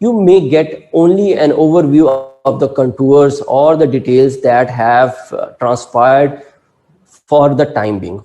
You may get only an overview of the contours or the details that have transpired for the time being.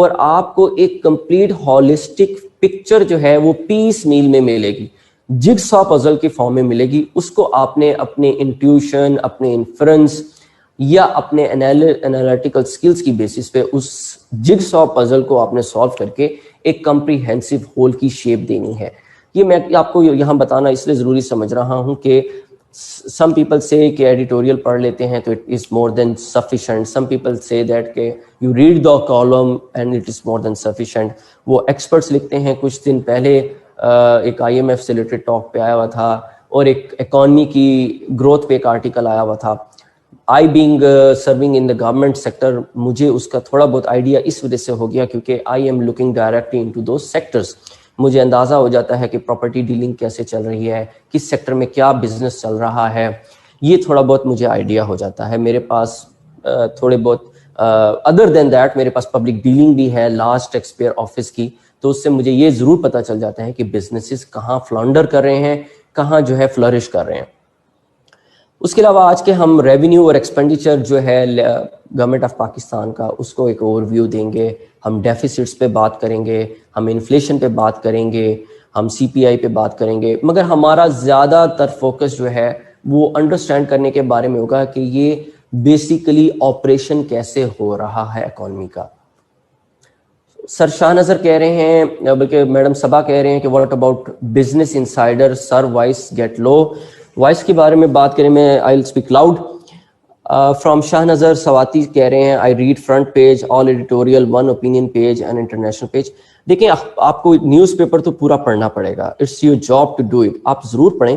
اور آپ کو ایک complete holistic picture جو ہے وہ پیس میل میں ملے گی, جگ سا پزل کی فارم میں ملے گی. اس کو آپ نے اپنے انٹیوشن, اپنے انفرنس یا اپنے انالیٹیکل سکلز کی بیسس پہ اس جگ سا پزل کو آپ نے سالو کر کے ایک کمپریہنسو ہول کی شیپ دینی ہے. یہ میں آپ کو یہاں بتانا اس لیے ضروری سمجھ رہا ہوں کہ some people say کہ ایڈیٹوریل پڑھ لیتے ہیں تو it is more than sufficient. Some people say that کہ you read the column and it is more than sufficient. وہ ایکسپرٹس لکھتے ہیں. کچھ دن پہلے ایک آئی ایم ایف سے ریلیٹڈ ٹاک پہ آیا ہوا تھا اور ایک اکانومی کی گروتھ پہ ایک آرٹیکل آیا ہوا تھا. آئی being serving in the government sector, مجھے اس کا تھوڑا بہت آئیڈیا اس وجہ سے ہو گیا کیونکہ I am looking directly into those sectors. مجھے اندازہ ہو جاتا ہے کہ پراپرٹی ڈیلنگ کیسے چل رہی ہے, کس سیکٹر میں کیا بزنس چل رہا ہے, یہ تھوڑا بہت مجھے آئیڈیا ہو جاتا ہے. میرے پاس تھوڑے بہت ادر دین دیٹ میرے پاس پبلک ڈیلنگ بھی ہے لاسٹ ٹیکس پیئر آفس کی, تو اس سے مجھے یہ ضرور پتہ چل جاتا ہے کہ بزنسز کہاں فلانڈر کر رہے ہیں, کہاں جو ہے فلرش کر رہے ہیں. اس کے علاوہ آج کے ہم ریونیو اور ایکسپینڈیچر جو ہے گورنمنٹ آف پاکستان کا, اس کو ایک اوور ویو دیں گے. ہم ڈیفیسٹس پہ بات کریں گے, ہم انفلیشن پہ بات کریں گے, ہم سی پی آئی پہ بات کریں گے, مگر ہمارا زیادہ تر فوکس جو ہے وہ انڈرسٹینڈ کرنے کے بارے میں ہوگا کہ یہ بیسیکلی آپریشن کیسے ہو رہا ہے اکانومی کا. سر شاہ نظر کہہ رہے ہیں, بلکہ میڈم صبا کہہ رہے ہیں کہ what about Business Insider sir voice get low. Voice کے بارے میں بات کریں, میں I will speak loud. From Shah Nazar Swati کہہ رہے ہیں I read front page, all editorial, one opinion page and international page. دیکھیں آپ کو نیوز پیپر تو پورا پڑھنا پڑے گا, it's your job to do it, آپ ضرور پڑھیں.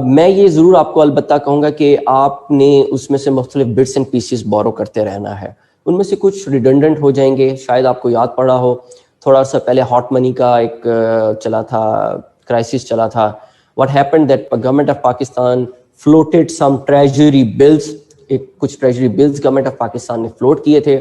میں یہ ضرور آپ کو البتہ کہوں گا کہ آپ نے اس میں سے مختلف بٹس اینڈ پیسز بورو کرتے رہنا ہے. ان میں سے کچھ ریڈنڈنٹ ہو جائیں گے, شاید آپ کو یاد پڑا ہو تھوڑا سا پہلے ہاٹ منی کا ایک چلا تھا, کرائسس چلا تھا. What happened that government of Pakistan floated some treasury bills, کچھ treasury bills government of Pakistan نے فلوٹ کیے تھے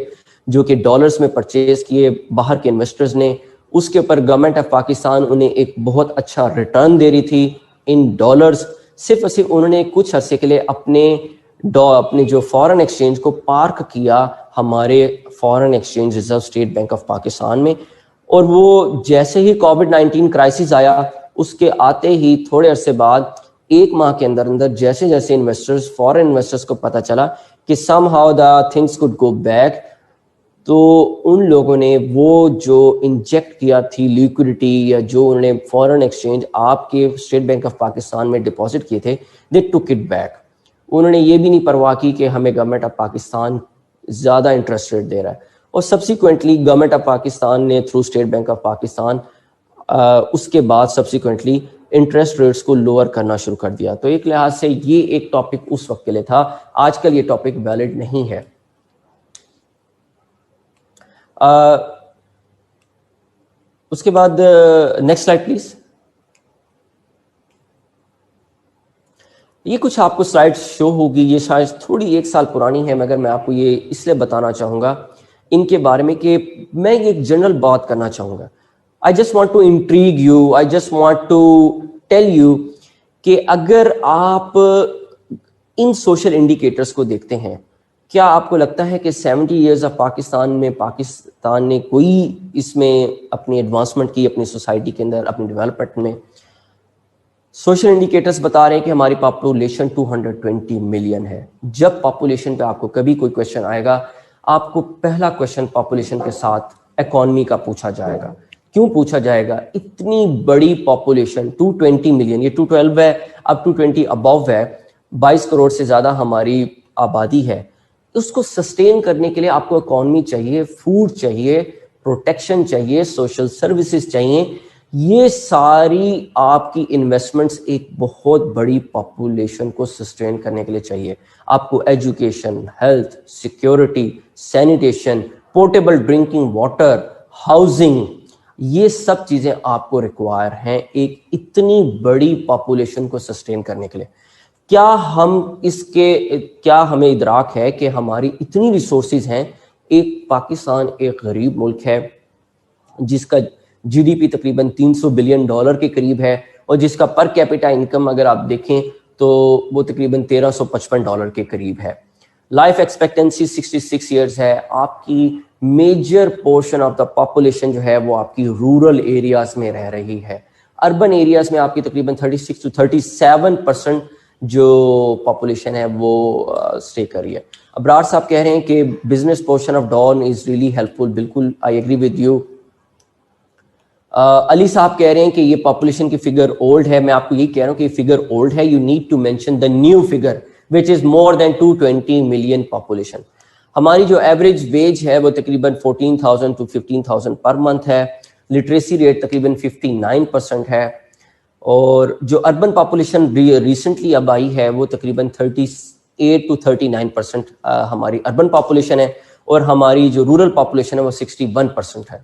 جو کہ ڈالرز میں پرچیز کیے باہر کے انویسٹرز نے. اس کے اوپر گورنمنٹ آف پاکستان انہیں ایک بہت اچھا ریٹرن دے رہی تھی ان ڈالرز. صرف اور صرف انہوں نے کچھ عرصے کے لیے اپنے جو فارن ایکسچینج کو پارک کیا ہمارے foreign exchange reserve state bank of Pakistan میں, اور وہ جیسے ہی کووڈ-19 کرائسس آیا اس کے آتے ہی تھوڑے عرصے بعد ایک ماہ کے اندر جیسے جیسے انویسٹرز, فارن انویسٹرز کو پتہ چلا کہ some how the things could go back, تو ان لوگوں نے وہ جو انجیکٹ کیا تھی لیکوڈیٹی یا جو انہوں نے فارن ایکسچینج آپ کے اسٹیٹ بینک آف پاکستان میں ڈپازٹ کیے تھے, دے ٹک اٹ بیک. انہوں نے یہ بھی نہیں پرواہ کی کہ ہمیں گورنمنٹ آف پاکستان زیادہ انٹرسٹ ریٹ دے رہا ہے, اور سبسیکوینٹلی گورنمنٹ آف پاکستان نے through State bank of Pakistan اس کے بعد سبسیکوینٹلی انٹرسٹ ریٹس کو لوور کرنا شروع کر دیا. تو ایک لحاظ سے یہ ایک ٹاپک اس وقت کے لیے تھا, آج کل یہ ٹاپک ویلڈ نہیں ہے. اس کے بعد نیکسٹ سلائڈ پلیز. یہ کچھ آپ کو سلائڈ شو ہوگی, یہ شاید تھوڑی ایک سال پرانی ہے, مگر میں آپ کو یہ اس لیے بتانا چاہوں گا ان کے بارے میں کہ میں ایک جنرل بات کرنا چاہوں گا. I just want to intrigue you, I just want to tell you کہ اگر آپ ان سوشل انڈیکیٹرز کو دیکھتے ہیں, کیا آپ کو لگتا ہے کہ 70 ایئرز آف پاکستان میں پاکستان نے کوئی اس میں اپنی ایڈوانسمنٹ کی اپنی سوسائٹی کے اندر, اپنی ڈیولپمنٹ میں؟ سوشل انڈیکیٹرز بتا رہے ہیں کہ ہماری پاپولیشن 220 ملین ہے. جب پاپولیشن پہ آپ کو کبھی کوئی کویشچن آئے گا, آپ کو پہلا کویشچن پاپولیشن کے ساتھ اکانومی کا پوچھا جائے گا. کیوں پوچھا جائے گا؟ اتنی بڑی پاپولیشن 220 ملین, یہ 212 ہے, اب 220 ابو ہے, 22 کروڑ سے زیادہ ہماری آبادی ہے. اس کو سسٹین کرنے کے لیے آپ کو اکانومی چاہیے, فوڈ چاہیے, پروٹیکشن چاہیے, سوشل سروسز چاہیے. یہ ساری آپ کی انویسٹمنٹس ایک بہت بڑی پاپولیشن کو سسٹین کرنے کے لیے چاہیے. آپ کو education, health, security, sanitation, portable drinking water, housing, یہ سب چیزیں آپ کو ریکوائر ہیں ایک اتنی بڑی پاپولیشن کو سسٹین کرنے کے لیے. کیا ہمیں ادراک ہے کہ ہماری اتنی ریسورسز ہیں؟ ایک پاکستان ایک غریب ملک ہے جس کا جی ڈی پی تقریباً $300 بلین کے قریب ہے, اور جس کا پر کیپیٹا انکم اگر آپ دیکھیں تو وہ تقریباً $1355 کے قریب ہے. لائف ایکسپیکٹنسی 66 ایئرز ہے. آپ کی major portion of the population جو ہے وہ آپ کی رورل ایریاز میں رہ رہی ہے. اربن ایریاز میں آپ کی تقریباً 36 to 37% جو پاپولیشن ہے وہ اسٹے کر رہی ہے. ابرار صاحب کہہ رہے ہیں کہ business portion of Dawn is really helpful. بالکل I agree with you. Ali sahib کہہ رہے ہیں کہ یہ پاپولیشن کی فگر اولڈ ہے. میں آپ کو یہی کہہ رہا ہوں کہ یہ فگر اولڈ ہے. You need to mention the new figure which is more than 220 million population. ہماری جو ایوریج ویج ہے وہ تقریباً 14,000 to 15,000 پر منتھ ہے. لٹریسی ریٹ تقریباً 59% ہے. اور جو اربن پاپولیشن ریسنٹلی اب آئی ہے وہ تقریباً 38 to 39% ہماری اربن پاپولیشن ہے, اور ہماری جو رورل پاپولیشن ہے وہ 61% ہے.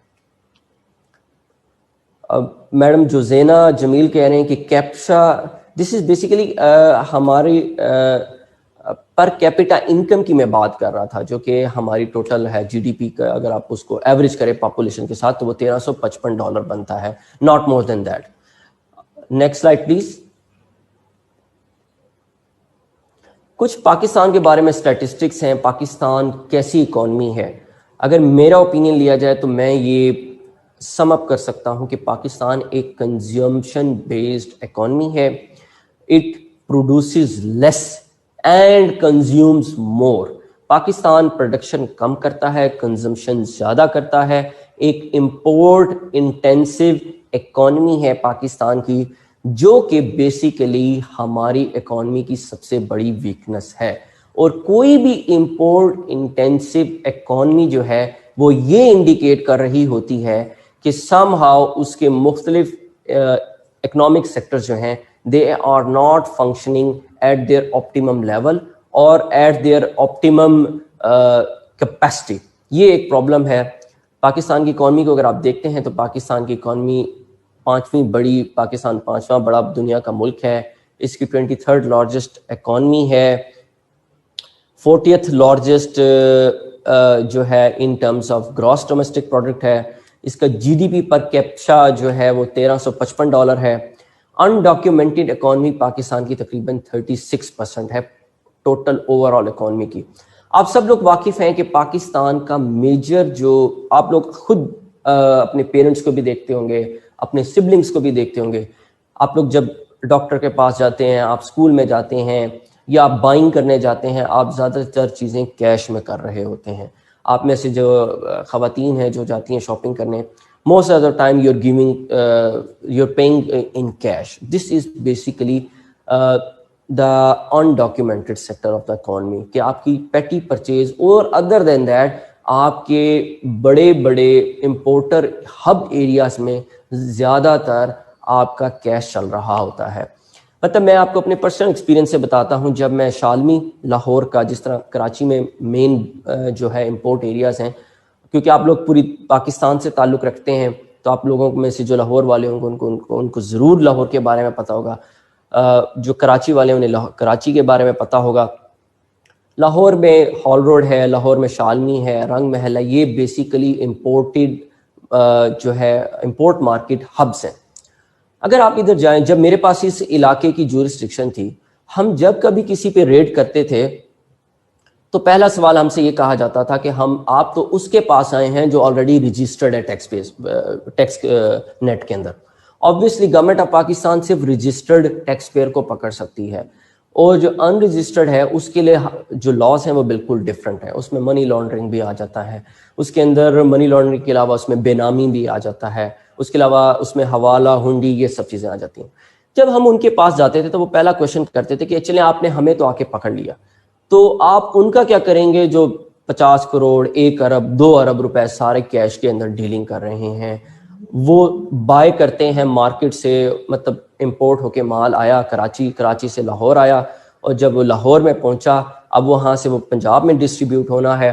میڈم جو زینا جمیل کہہ رہے ہیں کہ کیپشا دس از بیسیکلی ہماری پر کیپیٹا انکم کی میں بات کر رہا تھا, جو کہ ہماری ٹوٹل ہے جی ڈی پی کا. اگر آپ اس کو ایوریج کریں پاپولیشن کے ساتھ تو وہ $1,355 بنتا ہے, not more than that. Next slide please. کچھ پاکستان کے بارے میں اسٹیٹسٹکس ہیں. پاکستان کیسی اکانومی ہے؟ اگر میرا اوپینین لیا جائے تو میں یہ سم اپ کر سکتا ہوں کہ پاکستان ایک کنزیومشن بیسڈ اکانومی ہے. It produces less and consumes more. Pakistan production کم کرتا ہے, کنزمپشن زیادہ کرتا ہے. ایک امپورٹ انٹینسو اکانومی ہے پاکستان کی, جو کہ بیسیکلی ہماری اکانومی کی سب سے بڑی ویکنس ہے. اور کوئی بھی امپورٹ انٹینسو اکانومی جو ہے وہ یہ انڈیکیٹ کر رہی ہوتی ہے کہ سم ہاؤ اس کے مختلف اکنامک سیکٹر جو ہیں they are not functioning at their optimum level اور ایٹ دیئر آپٹیمم کیپیسٹی. یہ ایک پرابلم ہے پاکستان کی اکانومی کو. اگر آپ دیکھتے ہیں تو پاکستان کی اکانومی پاکستان پانچواں بڑا دنیا کا ملک ہے. اس کی 23rd لارجسٹ اکانومی ہے, 40th لارجسٹ جو ہے in terms of gross domestic product ہے. اس کا جی ڈی پی پر کیپشا جو ہے وہ $1,355 ہے. انڈاکیومنٹڈ اکانومی پاکستان کی تقریباً 36% ہے ٹوٹل اوور آل اکانومی کی. آپ سب لوگ واقف ہیں کہ پاکستان کا میجر جو آپ لوگ خود اپنے پیرنٹس کو بھی دیکھتے ہوں گے, اپنے سبلنگس کو بھی دیکھتے ہوں گے. آپ لوگ جب ڈاکٹر کے پاس جاتے ہیں, آپ اسکول میں جاتے ہیں یا آپ بائنگ کرنے جاتے ہیں, آپ زیادہ تر چیزیں کیش میں کر رہے ہوتے ہیں. آپ میں سے جو خواتین ہیں جو جاتی ہیں شاپنگ کرنے, most of the time you are giving you are paying in cash. This is basically the undocumented sector of the economy, کہ آپ کی پیٹی پرچیز اور ادر دین دیٹ آپ کے بڑے بڑے امپورٹر ہب ایریاز میں زیادہ تر آپ کا کیش چل رہا ہوتا ہے. مطلب میں آپ کو اپنے پرسنل ایکسپیرینس سے بتاتا ہوں. جب میں شالمی لاہور کا, جس طرح کراچی میں مین جو ہے امپورٹ ایریاز ہیں, کیونکہ آپ لوگ پوری پاکستان سے تعلق رکھتے ہیں تو آپ لوگوں میں سے جو لاہور والے ہوں گے ان کو ضرور لاہور کے بارے میں پتہ ہوگا. جو کراچی والے انہیں کراچی کے بارے میں پتہ ہوگا. لاہور میں ہال روڈ ہے, لاہور میں شالمی ہے, رنگ محل ہے. یہ بیسیکلی امپورٹڈ جو ہے امپورٹ مارکیٹ ہبس ہیں. اگر آپ ادھر جائیں, جب میرے پاس اس علاقے کی جورسڈکشن تھی, ہم جب کبھی کسی پہ ریڈ کرتے تھے تو پہلا سوال ہم سے یہ کہا جاتا تھا کہ آپ تو اس کے پاس آئے ہیں جو آلریڈی رجسٹرڈ ہے ٹیکس نیٹ کے اندر. آبویسلی گورنمنٹ آف پاکستان صرف رجسٹرڈ ٹیکس پیئر کو پکڑ سکتی ہے, اور جو ان رجسٹرڈ ہے اس کے لیے جو لاز ہیں وہ بالکل ڈفرینٹ ہیں. اس میں منی لانڈرنگ بھی آ جاتا ہے, اس کے اندر منی لانڈرنگ کے علاوہ اس میں بے نامی بھی آ جاتا ہے, اس کے علاوہ اس میں حوالہ, ہنڈی, یہ سب چیزیں آ جاتی ہیں. جب ہم ان کے پاس جاتے تھے تو وہ پہلا کویشچن کرتے تھے کہ چلیں آپ نے ہمیں تو آ کے پکڑ لیا, تو آپ ان کا کیا کریں گے جو 50 کروڑ 1 ارب 2 ارب روپے سارے کیش کے اندر ڈیلنگ کر رہے ہیں. وہ بائی کرتے ہیں مارکیٹ سے, مطلب امپورٹ ہو کے مال آیا کراچی سے لاہور آیا, اور جب وہ لاہور میں پہنچا اب وہاں سے وہ پنجاب میں ڈسٹریبیوٹ ہونا ہے.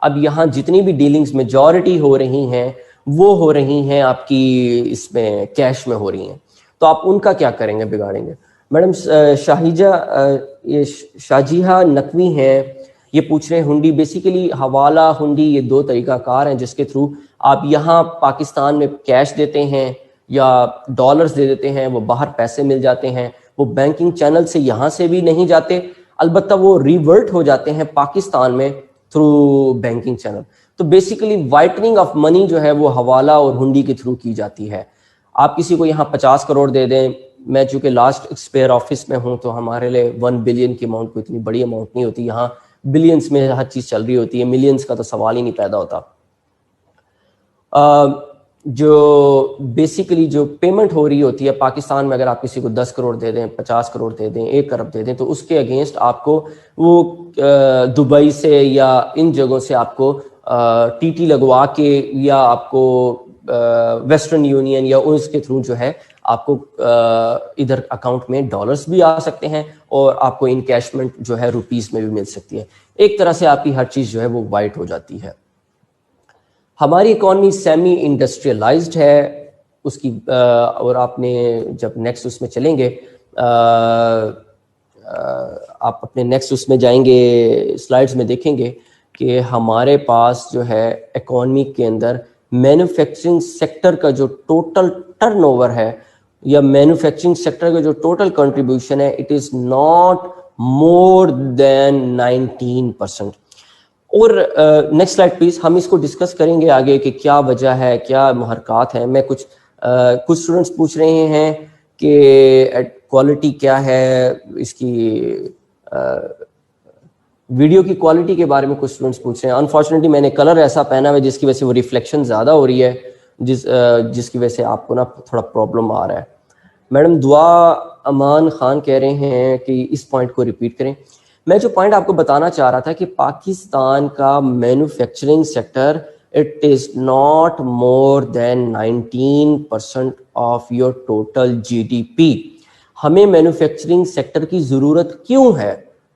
اب یہاں جتنی بھی ڈیلنگز میجورٹی ہو رہی ہیں وہ ہو رہی ہیں آپ کی اس میں کیش میں ہو رہی ہیں, تو آپ ان کا کیا کریں گے, بگاڑیں گے. میڈم شاہجہاں نقوی ہیں, یہ پوچھ رہے ہیں ہنڈی بیسیکلی حوالہ ہنڈی یہ 2 طریقہ کار ہیں جس کے تھرو آپ یہاں پاکستان میں کیش دیتے ہیں یا ڈالرز دے دیتے ہیں, وہ باہر پیسے مل جاتے ہیں. وہ بینکنگ چینل سے یہاں سے بھی نہیں جاتے, البتہ وہ ریورٹ ہو جاتے ہیں پاکستان میں تھرو بینکنگ چینل. تو بیسیکلی وائٹننگ آف منی جو ہے وہ حوالہ اور ہنڈی کے تھرو کی جاتی ہے. آپ کسی کو یہاں 50 کروڑ دے دیں, میں چونکہ لاسٹ ایکسپیئر آفس میں ہوں تو ہمارے لیے 1 بلین کی اماؤنٹ کوئی اتنی بڑی اماؤنٹ نہیں ہوتی, یہاں بلینس میں ہر چیز چل رہی ہوتی ہے, ملینس کا تو سوال ہی نہیں پیدا ہوتا. جو بیسیکلی جو پیمنٹ ہو رہی ہوتی ہے پاکستان میں, اگر آپ کسی کو 10 کروڑ دے دیں, 50 کروڑ دے دیں, 1 ارب دے دیں, تو اس کے اگینسٹ آپ کو وہ دبئی سے یا ان جگہوں سے آپ کو ٹی ٹی لگوا کے یا آپ کو ویسٹرن یونین یا اس کے تھرو جو ہے آپ کو ادھر اکاؤنٹ میں ڈالرز بھی آ سکتے ہیں اور آپ کو انکیشمنٹ جو ہے روپیز میں بھی مل سکتی ہے. ایک طرح سے آپ کی ہر چیز جو ہے وہ وائٹ ہو جاتی ہے. ہماری اکانومی سیمی انڈسٹریلائزڈ ہے اس کی, اور آپ نے جب نیکسٹ اس میں چلیں گے, آپ اپنے نیکسٹ اس میں جائیں گے سلائڈز میں دیکھیں گے کہ ہمارے پاس جو ہے اکانومی کے اندر مینوفیکچرنگ سیکٹر کا جو ٹوٹل ٹرن اوور ہے یا مینوفیکچرنگ سیکٹر کا جو ٹوٹل کنٹریبیوشن ہے, it is not more than 19%. اور نیکسٹ سلائڈ پلیز. ہم اس کو ڈسکس کریں گے آگے کہ کیا وجہ ہے, کیا محرکات ہیں. میں کچھ اسٹوڈنٹس پوچھ رہے ہیں کہ کوالٹی کیا ہے اس کی, ویڈیو کی کوالٹی کے بارے میں کچھ اسٹوڈنٹس پوچھ رہے ہیں. انفارچونیٹلی میں نے کلر ایسا پہنا ہوا ہے جس کی وجہ سے وہ ریفلیکشن زیادہ ہو رہی ہے, جس کی وجہ سے آپ کو نا تھوڑا پرابلم آ رہا ہے. میڈم دعا امان خان کہہ رہے ہیں کہ اس پوائنٹ کو ریپیٹ کریں. میں جو پوائنٹ آپ کو بتانا چاہ رہا تھا کہ پاکستان کا manufacturing sector it is not more than 19% of your total GDP. ہمیں مینوفیکچرنگ سیکٹر کی ضرورت کیوں ہے؟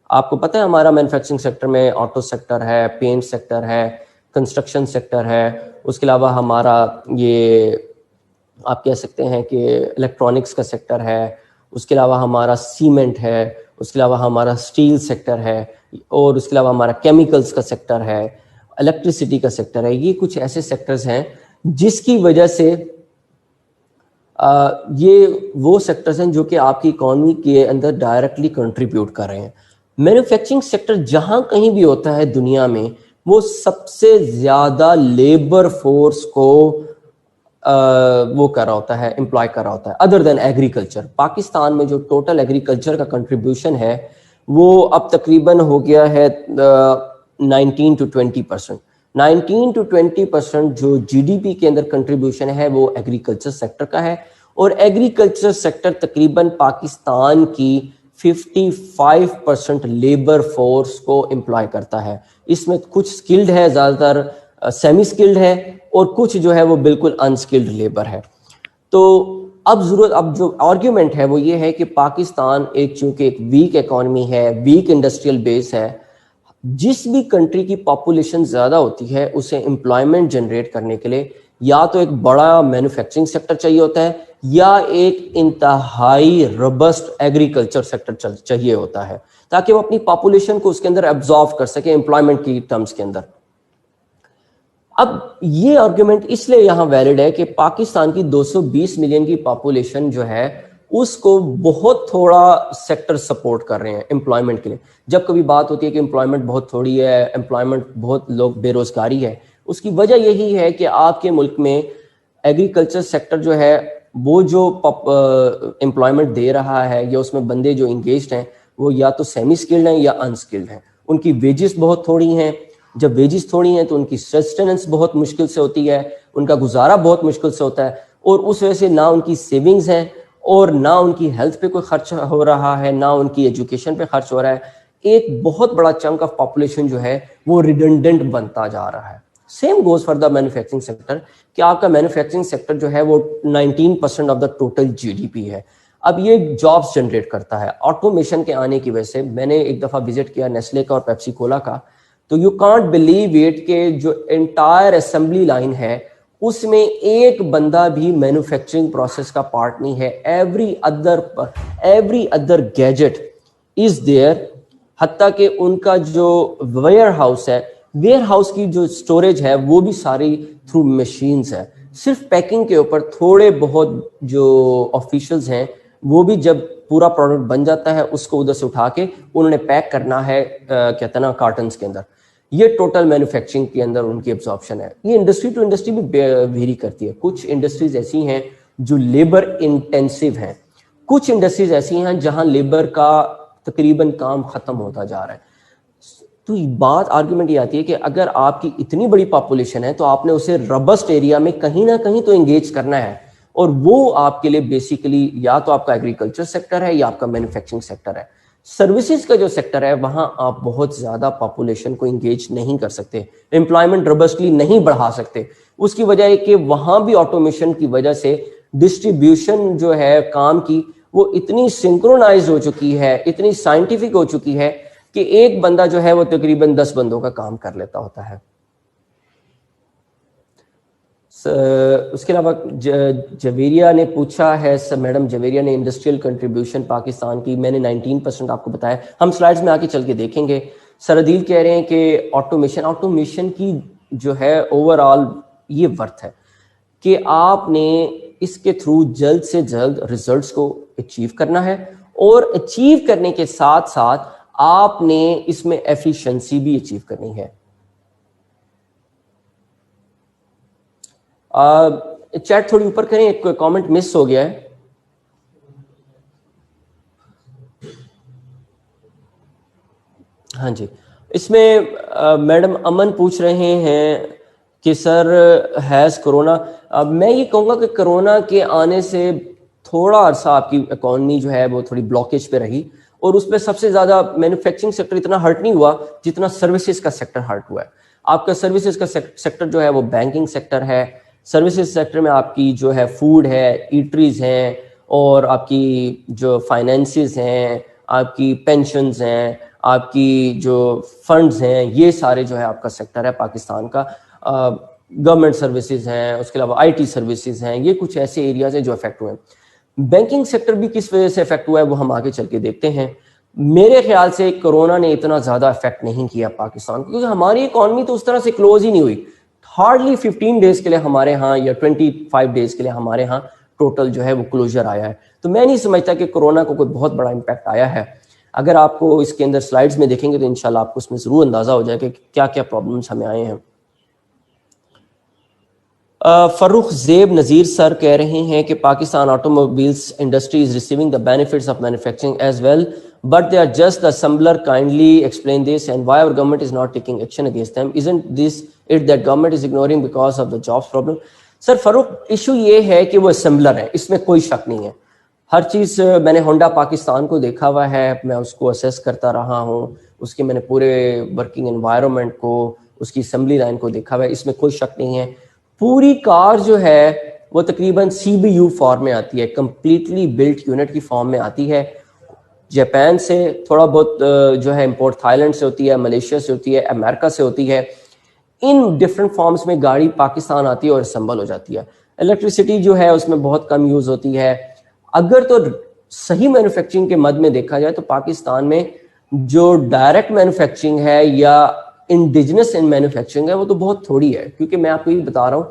آپ کو پتہ ہے ہمارا مینوفیکچرنگ سیکٹر میں آٹو سیکٹر ہے, پینٹ سیکٹر ہے, کنسٹرکشن سیکٹر ہے, اس کے علاوہ ہمارا یہ آپ کہہ سکتے ہیں کہ الیکٹرانکس کا سیکٹر ہے, اس کے علاوہ ہمارا سیمنٹ ہے, اس کے علاوہ ہمارا اسٹیل سیکٹر ہے, اور اس کے علاوہ ہمارا کیمیکلز کا سیکٹر ہے, الیکٹریسٹی کا سیکٹر ہے. یہ کچھ ایسے سیکٹرز ہیں جس کی وجہ سے یہ وہ سیکٹرز ہیں جو کہ آپ کی اکانومی کے اندر ڈائریکٹلی کنٹریبیوٹ کر رہے ہیں. مینوفیکچرنگ سیکٹر جہاں کہیں بھی ہوتا ہے دنیا میں, وہ سب سے زیادہ لیبر فورس کو وہ کر رہا ہوتا ہے, امپلائی کر رہا ہوتا ہے, ادر دین ایگریکلچر. پاکستان میں جو ٹوٹل ایگریکلچر کا کنٹریبیوشن ہے وہ اب تقریباً ہو گیا ہے 19 to 20%. 19 to 20% جو GDP کے اندر کنٹریبیوشن ہے وہ ایگریکلچر سیکٹر کا ہے, اور ایگریکلچر سیکٹر تقریباً پاکستان کی 55% لیبر فورس کو امپلائی کرتا ہے. اس میں کچھ سکلڈ ہے, زیادہ تر سیمی سکلڈ ہے, اور کچھ جو ہے وہ بالکل انسکلڈ لیبر ہے. تو اب جو آرگیومنٹ ہے وہ یہ ہے کہ پاکستان چونکہ ایک ویک اکانومی ہے, ویک انڈسٹریل بیس ہے, جس بھی کنٹری کی پاپولیشن زیادہ ہوتی ہے اسے امپلائمنٹ جنریٹ کرنے کے لیے یا تو ایک بڑا مینوفیکچرنگ سیکٹر چاہیے ہوتا ہے یا ایک انتہائی ربسٹ ایگریکلچر سیکٹر چاہیے ہوتا ہے, تاکہ وہ اپنی پاپولیشن کو اس کے اندر ایبزارو کر سکے امپلائمنٹ کی ٹرمز کے اندر. اب یہ آرگومنٹ اس لیے یہاں ویلڈ ہے کہ پاکستان کی 220 ملین کی پاپولیشن جو ہے اس کو بہت تھوڑا سیکٹر سپورٹ کر رہے ہیں امپلائمنٹ کے لیے. جب کبھی بات ہوتی ہے کہ امپلائمنٹ بہت تھوڑی ہے, امپلائمنٹ بہت لوگ بے روزگاری ہے, اس کی وجہ یہی ہے کہ آپ کے ملک میں ایگریکلچر سیکٹر جو ہے وہ جو امپلائمنٹ دے رہا ہے یا اس میں بندے جو انگیجڈ ہیں وہ یا تو سیمی سکلڈ ہیں یا انسکلڈ ہیں. ان کی ویجز بہت تھوڑی ہیں. جب ویجز تھوڑی ہیں تو ان کی سسٹیننس بہت مشکل سے ہوتی ہے, ان کا گزارا بہت مشکل سے ہوتا ہے, اور اس وجہ سے نہ ان کی سیونگز ہیں اور نہ ان کی ہیلتھ پہ کوئی خرچ ہو رہا ہے, نہ ان کی ایجوکیشن پہ خرچ ہو رہا ہے. ایک بہت بڑا چنک آف پاپولیشن جو ہے وہ ریڈنڈنٹ بنتا جا رہا ہے. Same goes for the manufacturing sector کہ آپ کا مینوفیکچرنگ سیکٹر جو ہے وہ 19% آف دا ٹوٹل GDP ہے. اب یہ جابس جنریٹ کرتا ہے. آٹومیشن کے آنے کی وجہ سے میں نے ایک دفعہ وزٹ کیا نیسلے کا اور پیپسی کولا کا, تو یو کانٹ بلیو اٹ کہ جو انٹائر اسمبلی لائن ہے اس میں ایک بندہ بھی مینوفیکچرنگ پروسیس کا پارٹ نہیں ہے. Every other gadget is there. حتیٰ کہ ان کا جو ویئر ہاؤس ہے, ویئر ہاؤس کی جو اسٹوریج ہے وہ بھی ساری تھرو مشینز ہے. صرف پیکنگ کے اوپر تھوڑے بہت جو آفیشلز ہیں وہ بھی جب پورا پروڈکٹ بن جاتا ہے اس کو ادھر سے اٹھا کے انہوں نے پیک کرنا ہے کہتے ہیں نا کارٹنز کے اندر. یہ ٹوٹل مینوفیکچرنگ کے اندر ان کی ابزارپشن ہے. یہ انڈسٹری ٹو انڈسٹری بھی ویری کرتی ہے. کچھ انڈسٹریز ایسی ہیں جو لیبر انٹینسو ہیں, کچھ انڈسٹریز ایسی ہیں جہاں لیبر کا تقریباً کام ختم ہوتا جا رہا ہے. تو بات آرگومنٹ یہ آتی ہے کہ اگر آپ کی اتنی بڑی پاپولیشن ہے تو آپ نے اسے ربسٹ ایریا میں کہیں نہ کہیں تو انگیج کرنا ہے, اور وہ آپ کے لیے بیسیکلی یا تو آپ کا ایگریکلچر سیکٹر ہے یا آپ کا مینوفیکچرنگ سیکٹر ہے. سروسز کا جو سیکٹر ہے وہاں آپ بہت زیادہ پاپولیشن کو انگیج نہیں کر سکتے, امپلائمنٹ ربسٹلی نہیں بڑھا سکتے. اس کی وجہ ہے کہ وہاں بھی آٹومیشن کی وجہ سے ڈسٹریبیوشن جو ہے کام کی وہ اتنی سنکرونائز ہو چکی ہے, اتنی سائنٹیفک ہو چکی ہے کہ ایک بندہ جو ہے وہ تقریباً 10 بندوں کا کام کر لیتا ہوتا ہے. اس کے علاوہ جویریہ نے پوچھا ہے, میڈم جویریہ نے انڈسٹریل کنٹریبیوشن پاکستان کی, میں نے 19% آپ کو بتایا, ہم سلائڈز میں آگے چل کے دیکھیں گے. سر عدیل کہہ رہے ہیں کہ آٹومیشن کی جو ہے اوور آل یہ ورتھ ہے کہ آپ نے اس کے تھرو جلد سے جلد ریزلٹس کو اچیو کرنا ہے, اور اچیو کرنے کے ساتھ ساتھ آپ نے اس میں ایفیشنسی بھی اچیو کرنی ہے. چیٹ تھوڑی اوپر کریں, ایک کامنٹ مس ہو گیا ہے. ہاں جی, اس میں میڈم امن پوچھ رہے ہیں کہ سر ہیز کرونا, میں یہ کہوں گا کہ کرونا کے آنے سے تھوڑا عرصہ آپ کی اکانومی جو ہے وہ تھوڑی بلاکیج پہ رہی, اور اس میں سب سے زیادہ مینوفیکچرنگ سیکٹر اتنا ہرٹ نہیں ہوا جتنا سروسز کا سیکٹر ہرٹ ہوا ہے. آپ کا سروسز کا سیکٹر جو ہے وہ بینکنگ سیکٹر ہے. سروسز سیکٹر میں آپ کی جو ہے فوڈ ہے, ایٹریز ہیں, اور آپ کی جو فائنینسز ہیں, آپ کی پینشنز ہیں, آپ کی جو فنڈز ہیں, یہ سارے جو ہے آپ کا سیکٹر ہے پاکستان کا. گورنمنٹ سروسز ہیں, اس کے علاوہ آئی ٹی سروسز ہیں, یہ کچھ ایسے ایریاز ہیں جو افیکٹ ہوئے ہیں. بینکنگ سیکٹر بھی کس وجہ سے افیکٹ ہوا ہے وہ ہم آگے چل کے دیکھتے ہیں. میرے خیال سے کرونا نے اتنا زیادہ افیکٹ نہیں کیا پاکستان کو, کیونکہ ہماری اکانومی تو اس طرح سے کلوز ہی نہیں ہوئی. ہارڈلی 15 ڈیز کے لیے ہمارے ہاں یا 25 ڈیز کے لیے ہمارے ہاں ٹوٹل جو ہے وہ کلوجر آیا ہے. تو میں نہیں سمجھتا کہ کرونا کو کوئی بہت بڑا امپیکٹ آیا ہے. اگر آپ کو اس کے اندر سلائڈز میں دیکھیں گے تو انشاءاللہ آپ کو اس میں ضرور اندازہ ہو جائے کہ کیا کیا پرابلمس ہمیں آئے ہیں. فروخ زیب نذیر سر کہہ رہے ہیں کہ Pakistan automobiles industry is receiving the benefits of manufacturing as well but they are just the assembler. Kindly explain this and why our government is not taking action against them. Isn't this it that government is ignoring because of the jobs problem. Sir Farrukh issue یہ ہے کہ وہ assembler ہے, اس میں کوئی شک نہیں ہے. ہر چیز میں نے ہونڈا پاکستان کو دیکھا ہوا ہے, میں اس کو اسیس کرتا رہا ہوں, اس کے میں نے پورے ورکنگ انوائرمنٹ کو, اس کی اسمبلی لائن کو دیکھا ہوا ہے, اس میں کوئی شک نہیں ہے. پوری کار جو ہے وہ تقریباً CBU فارم میں آتی ہے, کمپلیٹلی بلٹ یونٹ کی فارم میں آتی ہے. جاپان سے تھوڑا بہت جو ہے امپورٹ تھائی لینڈ سے ہوتی ہے, ملیشیا سے ہوتی ہے, امریکہ سے ہوتی ہے. ان ڈفرینٹ فارمز میں گاڑی پاکستان آتی ہے اور اسمبل ہو جاتی ہے. الیکٹریسٹی جو ہے اس میں بہت کم یوز ہوتی ہے. اگر تو صحیح مینوفیکچرنگ کے مد میں دیکھا جائے تو پاکستان میں جو ڈائریکٹ مینوفیکچرنگ ہے یا انڈیجنس ان مینوفیکچرنگ ہے وہ تو بہت تھوڑی ہے, کیونکہ میں آپ کو یہ بتا رہا ہوں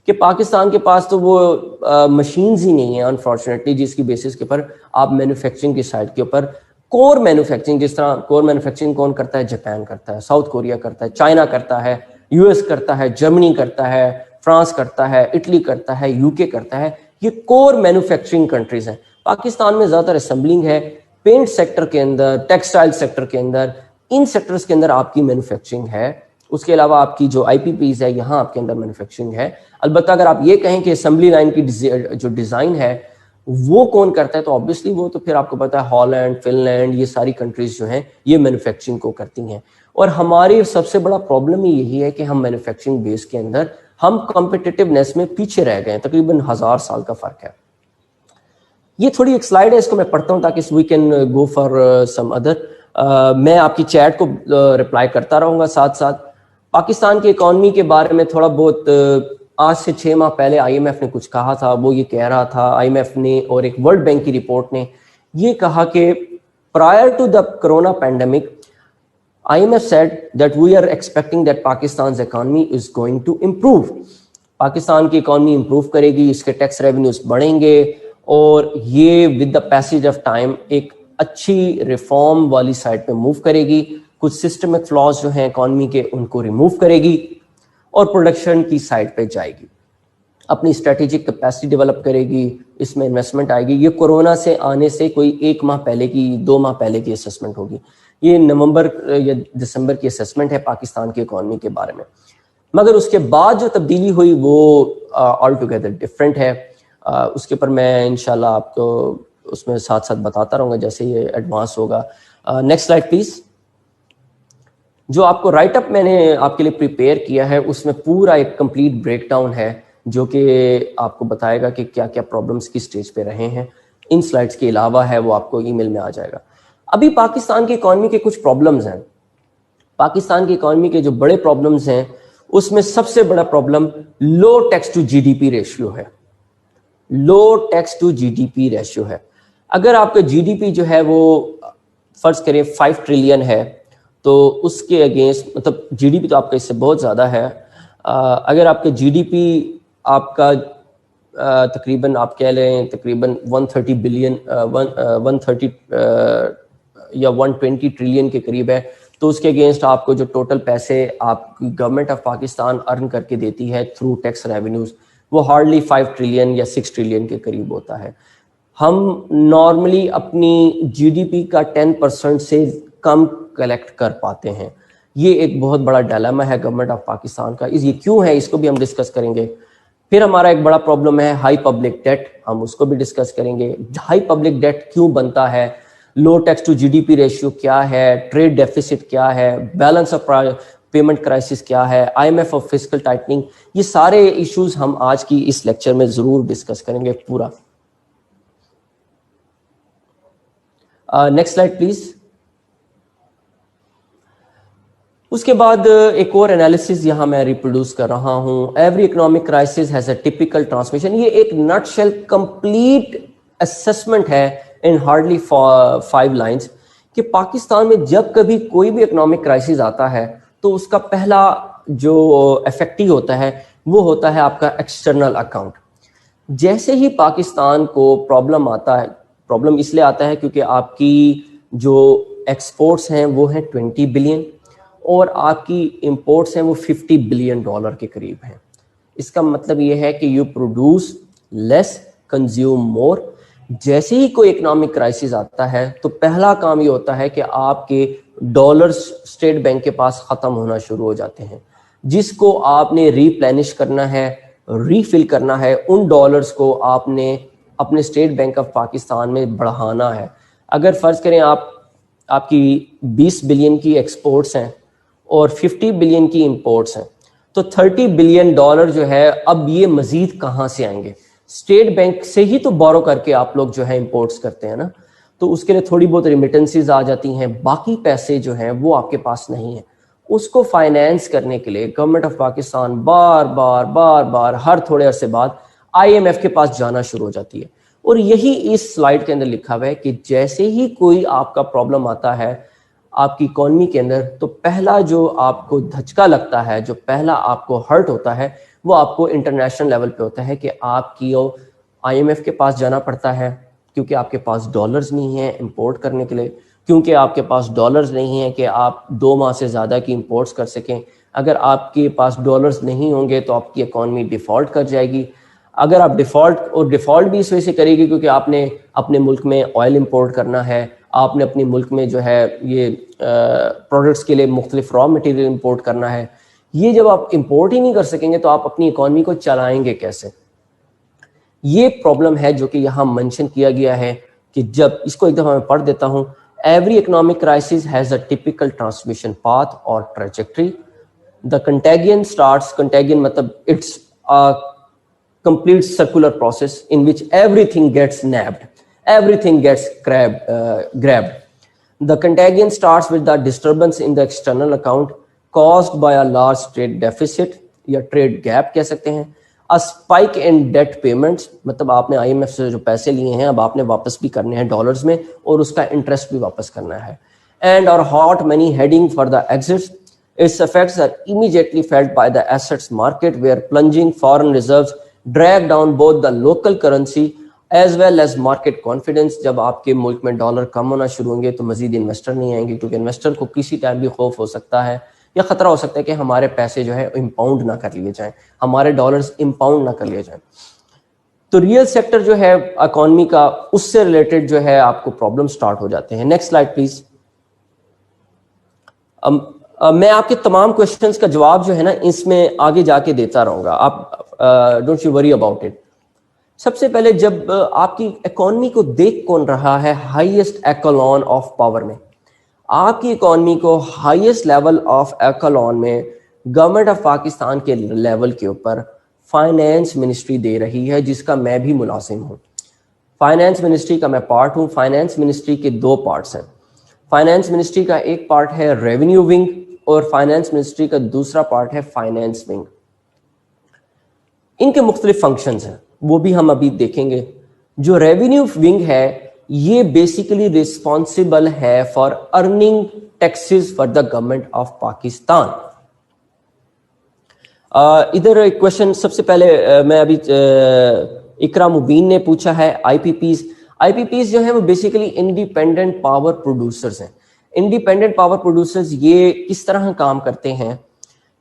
کہ پاکستان کے پاس تو وہ مشینز ہی نہیں ہیں انفارچونیٹلی جس کی بیسس کے اوپر آپ مینوفیکچرنگ کی سائڈ کے اوپر کور مینوفیکچرنگ, جس طرح کور مینوفیکچرنگ کون کرتا ہے, جاپان کرتا ہے, ساؤتھ کوریا کرتا ہے, چائنا کرتا ہے, US کرتا ہے, جرمنی کرتا ہے, فرانس کرتا ہے, اٹلی کرتا ہے, UK کرتا ہے. یہ کور مینوفیکچرنگ کنٹریز ہیں. پاکستان میں زیادہ تر اسمبلنگ ہے, پینٹ سیکٹر کے اندر, ٹیکسٹائل سیکٹر کے اندر, ان سیکٹرز کے اندر آپ کی مینوفیکچرنگ ہے. اس کے علاوہ آپ کی جو IPPs ہے یہاں آپ کے اندر مینوفیکچرنگ ہے. البتہ اگر آپ یہ کہیں کہ اسمبلی لائن کی جو ڈیزائن ہے وہ کون کرتا ہے تو آبویسلی وہ تو پھر آپ کو پتہ ہے ہالینڈ, فن لینڈ, یہ ساری کنٹریز جو ہیں یہ مینوفیکچرنگ کو کرتی ہیں. اور ہماری سب سے بڑا پرابلم ہی یہی ہے کہ ہم مینوفیکچرنگ بیس کے اندر ہم کمپٹیٹیونیس میں پیچھے رہ گئے ہیں, تقریباً 1000 سال کا فرق ہے. یہ تھوڑی ایک سلائڈ ہے, اس کو میں پڑھتا ہوں تاکہ we can go for some other. میں آپ کی چیٹ کو رپلائی کرتا رہوں گا ساتھ ساتھ. پاکستان کی اکانومی کے بارے میں تھوڑا بہت آج سے 6 ماہ پہلے IMF نے کچھ کہا تھا. وہ یہ کہہ رہا تھا, IMF نے اور ایک ورلڈ بینک کی رپورٹ نے یہ کہا کہ prior to the corona pandemic IMF said that we are expecting that Pakistan's economy is going to improve. Pakistan کی اکانومی امپروو کرے گی, اس کے ٹیکس ریونیوز بڑھیں گے, اور یہ with the passage of time ایک اچھی ریفارم والی سائڈ پہ موو کرے گی. کچھ سسٹمک فلاز جو ہیں اکانومی کے ان کو ریموو کرے گی اور پروڈکشن کی سائڈ پہ جائے گی, اپنی اسٹریٹجک کیپیسٹی ڈیولپ کرے گی, اس میں انویسٹمنٹ آئے گی. یہ کورونا سے آنے سے کوئی 1 ماہ پہلے کی 2 ماہ پہلے کی اسسمنٹ ہوگی. یہ نومبر یا دسمبر کی اسسمنٹ ہے پاکستان کی اکانومی کے بارے میں. مگر اس کے بعد جو تبدیلی ہوئی وہ آل ٹوگیدر ڈفرینٹ ہے. اس کے اوپر میں انشاءاللہ آپ کو اس میں ساتھ ساتھ بتاتا رہوں گا جیسے یہ ایڈوانس ہوگا. Next slide please. جو آپ کو رائٹ اپ میں نے آپ کے لیے پریپیئر کیا ہے اس میں پورا ایک کمپلیٹ بریک ڈاؤن ہے جو کہ آپ کو بتائے گا کہ کیا کیا پرابلمس کس اسٹیج پہ رہے ہیں. ان سلائڈس کے علاوہ ہے وہ آپ کو ای میل میں آ جائے گا. ابھی پاکستان کی اکانومی کے کچھ پرابلمز ہیں. پاکستان کی اکانومی کے جو بڑے پرابلمز ہیں اس میں سب سے بڑا problem low tax to G D P ratio ہے. Low tax to G D P ratio ہے. اگر آپ کا جی ڈی پی جو ہے وہ فرض کریں 5 ٹریلین ہے تو اس کے اگینسٹ مطلب جی ڈی پی تو آپ کا اس سے بہت زیادہ ہے. اگر آپ کا جی ڈی پی آپ کا تقریباً آپ کہہ لیں تقریباً 130 بلین 130 یا 120 ٹریلین کے قریب ہے تو اس کے اگینسٹ آپ کو جو ٹوٹل پیسے آپ گورنمنٹ آف پاکستان ارن کر کے دیتی ہے تھرو ٹیکس ریونیوز وہ ہارڈلی 5 ٹریلین یا 6 ٹریلین کے قریب ہوتا ہے. ہم نارملی اپنی جی ڈی پی کا 10% سے کم کلیکٹ کر پاتے ہیں. یہ ایک بہت بڑا ڈائلاما ہے گورنمنٹ آف پاکستان کا. یہ کیوں ہے اس کو بھی ہم ڈسکس کریں گے. پھر ہمارا ایک بڑا پرابلم ہے ہائی پبلک ڈیٹ, ہم اس کو بھی ڈسکس کریں گے. ہائی پبلک ڈیٹ کیوں بنتا ہے, low tax to G D P ratio کیا ہے, ٹریڈ ڈیفیسٹ کیا ہے, بیلنس آف پیمنٹ کرائسس کیا ہے, I M F of fiscal tightening, یہ سارے ایشوز ہم آج کی اس لیکچر میں ضرور ڈسکس کریں گے پورا. Next slide please. اس کے بعد ایک اور انالیسز یہاں میں ریپروڈیوس کر رہا ہوں. Every economic crisis has a typical transmission. یہ ایک نٹ شیل کمپلیٹ اسسمنٹ ہے ان ہارڈلی 5 لائنز کہ پاکستان میں جب کبھی کوئی بھی اکنامک کرائسس آتا ہے تو اس کا پہلا جو افیکٹ ہی ہوتا ہے وہ ہوتا ہے آپ کا ایکسٹرنل اکاؤنٹ. جیسے ہی پاکستان کو پرابلم آتا ہے, پرابلم اس لیے آتا ہے کیونکہ آپ کی جو ایکسپورٹس ہیں وہ ہیں 20 بلین اور آپ کی امپورٹس ہیں وہ $50 بلین کے قریب ہیں. اس کا مطلب یہ ہے کہ یو پروڈیوس لیس کنزیوم مور. جیسے ہی کوئی اکنامک کرائسس آتا ہے تو پہلا کام یہ ہوتا ہے کہ آپ کے ڈالرز اسٹیٹ بینک کے پاس ختم ہونا شروع ہو جاتے ہیں جس کو آپ نے ری پلینش کرنا ہے, ری فل کرنا ہے. ان ڈالرز کو آپ نے اپنے اسٹیٹ بینک آف پاکستان میں بڑھانا ہے. اگر فرض کریں آپ کی 20 بلین کی ایکسپورٹس ہیں اور 50 بلین کی امپورٹس ہیں تو $30 بلین جو ہے اب یہ مزید کہاں سے آئیں گے. اسٹیٹ بینک سے ہی تو بورو کر کے آپ لوگ جو ہے امپورٹس کرتے ہیں نا, تو اس کے لیے تھوڑی بہت ریمیٹنسز آ جاتی ہیں, باقی پیسے جو ہیں وہ آپ کے پاس نہیں ہیں. اس کو فائنینس کرنے کے لیے گورنمنٹ آف پاکستان بار بار ہر تھوڑے عرصے بعد آئی ایم ایف کے پاس جانا شروع ہو جاتی ہے. اور یہی اس سلائیڈ کے اندر لکھا ہوا ہے کہ جیسے ہی کوئی آپ کا پرابلم آتا ہے آپ کی اکانومی کے اندر تو پہلا جو آپ کو دھچکا لگتا ہے, جو پہلا آپ کو ہرٹ ہوتا ہے وہ آپ کو انٹرنیشنل لیول پہ ہوتا ہے کہ آپ کی آئی ایم ایف کے پاس جانا پڑتا ہے کیونکہ آپ کے پاس ڈالرز نہیں ہیں امپورٹ کرنے کے لیے, کیونکہ آپ کے پاس ڈالرز نہیں ہیں کہ آپ 2 ماہ سے زیادہ کی امپورٹس کر سکیں. اگر آپ کے پاس ڈالرز نہیں ہوں گے تو آپ کی اکانومی ڈیفالٹ کر جائے گی. اگر آپ ڈیفالٹ بھی اس وجہ سے کرے گی کیونکہ آپ نے اپنے ملک میں آئل امپورٹ کرنا ہے, آپ نے اپنے ملک میں جو ہے یہ پروڈکٹس کے لیے مختلف را مٹیریل امپورٹ کرنا ہے. یہ جب آپ امپورٹ ہی نہیں کر سکیں گے تو آپ اپنی اکانومی کو چلائیں گے کیسے. یہ پرابلم ہے جو کہ یہاں منشن کیا گیا ہے کہ جب اس کو ایک دفعہ میں پڑھ دیتا ہوں. Every economic crisis has a typical transmission path اور ٹریجیکٹری. دا کنٹیگین اسٹارٹس, کنٹیگین مطلب it's complete circular process in which everything gets nabbed, everything gets grabbed. The contagion starts with the disturbance in the external account caused by a large trade deficit یا trade gap کہہ سکتے ہیں. A spike in debt payments, مطلب آپ نے آئی M F سے جو پیسے لیے ہیں اب آپ نے واپس بھی کرنے ہیں ڈالرز میں اور اس کا انٹرسٹ بھی واپس کرنا ہے. And our hot money heading for the exits. Its effects are immediately felt by the assets market where plunging foreign reserves drag down both the local currency as well as market confidence. جب آپ کے ملک میں dollar کم ہونا شروع ہوں گے تو مزید انویسٹر نہیں آئیں گے, کیونکہ انویسٹر کو کسی ٹائم بھی خوف ہو سکتا ہے یا خطرہ ہو سکتا ہے کہ ہمارے پیسے جو ہے امپاؤنڈ نہ کر لیے جائیں, ہمارے ڈالرز امپاؤنڈ نہ کر لیے جائیں. تو ریئل سیکٹر جو ہے اکانومی کا, اس سے ریلیٹڈ جو ہے آپ کو پرابلم سٹارٹ ہو جاتے ہیں. Next slide please. میں آپ کے تمام کوشچنس کا جواب جو ہے نا اس میں آگے جا کے دیتا رہوں گا, آپ don't you worry about it. سب سے پہلے جب آپ کی اکانومی کو دیکھ کون رہا ہے ہائیسٹ ایکلون آف پاور میں, آپ کی اکانومی کو ہائیسٹ لیول آف ایکلون میں گورنمنٹ آف پاکستان کے لیول کے اوپر فائنینس منسٹری دے رہی ہے, جس کا میں بھی ملازم ہوں. فائنینس منسٹری کا میں پارٹ ہوں. فائنینس منسٹری کے دو پارٹس ہیں. فائنینس منسٹری کا ایک پارٹ ہے ریونیو ونگ اور فائنینس منسٹری کا دوسرا پارٹ ہے فائنینس ونگ. ان کے مختلف فنکشنز ہیں, وہ بھی ہم ابھی دیکھیں گے. جو ریونیو ونگ ہے یہ بیسیکلی ریسپانسبل ہے for earning taxes for the government of Pakistan. ادھر ایک کوشچن سب سے پہلے میں ابھی اقرا مبین نے پوچھا ہے, آئی پی پیز. آئی پی پیز جو ہے وہ بیسیکلی انڈیپینڈنٹ پاور پروڈیوسرز ہیں. انڈیپینڈنٹ پاور پروڈیوسرز یہ کس طرح کام کرتے ہیں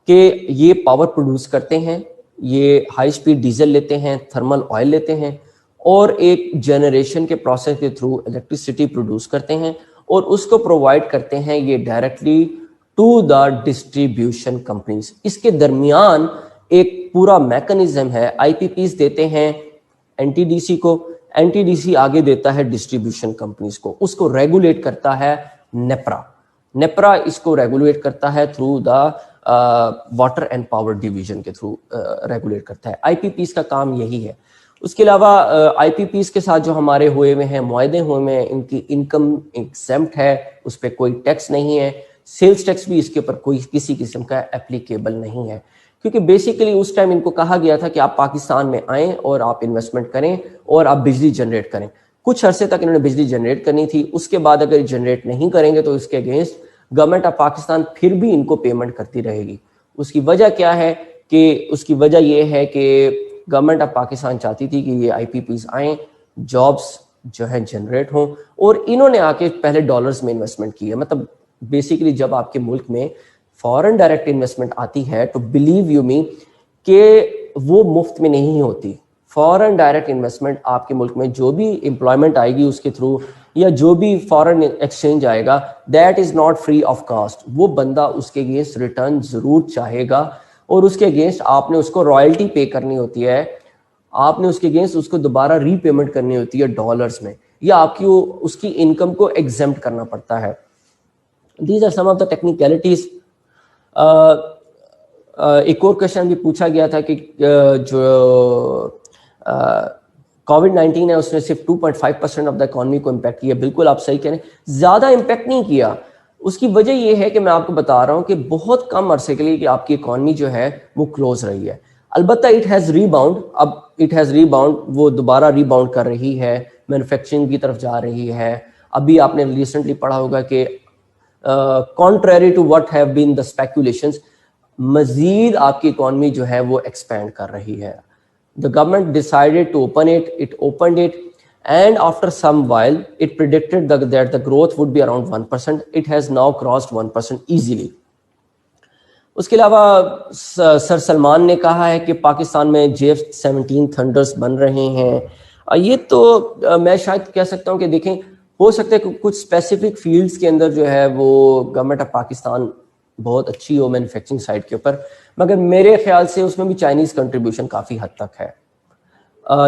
کہ یہ پاور پروڈیوس کرتے ہیں, یہ ہائی سپیڈ ڈیزل لیتے ہیں, تھرمل آئل لیتے ہیں اور ایک جنریشن کے پروسیس کے تھرو الیکٹریسٹی پروڈیوس کرتے ہیں اور اس کو پرووائڈ کرتے ہیں یہ directly to the distribution companies. اس کے درمیان ایک پورا میکنزم ہے. آئی پی پیز دیتے ہیں این ٹی ڈی سی کو, این ٹی ڈی سی آگے دیتا ہے ڈسٹریبیوشن کمپنیز کو, اس کو ریگولیٹ کرتا ہے نیپرا. نیپرا اس کو ریگولیٹ کرتا ہے through the water and power division کے تھرو ریگولیٹ کرتا ہے. آئی پی پیز کا کام یہی ہے. اس کے علاوہ آئی پی پیز کے ساتھ جو ہمارے ہوئے ہوئے ہیں معاہدے ہوئے ہیں, ان کی انکم ایگزمپٹ ہے, اس پہ کوئی ٹیکس نہیں ہے. سیلز ٹیکس بھی اس کے اوپر کوئی کسی قسم کا اپلیکیبل نہیں ہے, کیونکہ بیسیکلی اس ٹائم ان کو کہا گیا تھا کہ آپ پاکستان میں آئیں اور آپ انویسٹمنٹ کریں اور آپ بجلی جنریٹ کریں. کچھ عرصے تک انہوں نے بجلی جنریٹ کرنی تھی, اس کے بعد اگر جنریٹ نہیں کریں گے تو اس کے اگینسٹ گورنمنٹ آف پاکستان پھر بھی ان کو پیمنٹ کرتی رہے گی. اس کی وجہ کیا ہے کہ اس کی وجہ یہ ہے کہ گورنمنٹ آف پاکستان چاہتی تھی کہ یہ آئی پی پیز آئیں, جابس جو ہیں جنریٹ ہوں, اور انہوں نے آ کے پہلے ڈالرز میں انویسٹمنٹ کی ہے. مطلب بیسیکلی جب آپ کے ملک میں فارن ڈائریکٹ انویسٹمنٹ آتی ہے تو بلیو یو می کہ وہ مفت میں نہیں ہوتی. فارن ڈائریکٹ انویسٹمنٹ آپ کے ملک میں جو بھی امپلائمنٹ آئے گی اس کے تھرو یا جو بھی فارن ایکسچینج آئے گا, that is not free of cost. وہ بندہ اس کے اگینسٹ ریٹرن ضرور چاہے گا اور اس کے اگینسٹ آپ نے اس کو رائلٹی پے کرنی ہوتی ہے, آپ نے اس کے اگینسٹ اس کو دوبارہ ری پیمنٹ کرنی ہوتی ہے ڈالرز میں, یا آپ کی اس کی انکم کو ایگزمپٹ کرنا پڑتا ہے. These are some of the technicalities. ایک اور کوشچن بھی پوچھا گیا تھا کہ جو کووڈ-19 ہے اس نے صرف 2.5% آف دا اکانومی کو امپیکٹ کیا. بالکل آپ صحیح کہہ رہے ہیں, زیادہ امپیکٹ نہیں کیا. اس کی وجہ یہ ہے کہ میں آپ کو بتا رہا ہوں کہ بہت کم عرصے کے لیے کہ آپ کی اکانومی جو ہے وہ کلوز رہی ہے. البتہ اٹ ہیز ریباؤنڈ, اب اٹ ہیز ریباؤنڈ, وہ دوبارہ ریباؤنڈ کر رہی ہے, مینوفیکچرنگ کی طرف جا رہی ہے. ابھی آپ نے ریسنٹلی پڑھا ہوگا کہ contrary to what have been the speculations, مزید آپ کی اکانومی جو ہے وہ ایکسپینڈ کر رہی ہے. The government decided to open it, it opened it, and after some while it predicted that the growth would be around 1%. It has now crossed 1% easily. اس کے علاوہ سر سلمان نے کہا ہے کہ پاکستان میں JF-17 تھنڈرز بن رہے ہیں. یہ تو میں شاید کہہ سکتا ہوں کہ دیکھیں, ہو سکتا ہے کہ کچھ اسپیسیفک فیلڈز کے اندر جو ہے وہ گورنمنٹ آف پاکستان بہت اچھی ہو مینوفیکچرنگ سائڈ کے اوپر, مگر میرے خیال سے اس میں بھی چائنیز کنٹریبیوشن کافی حد تک ہے.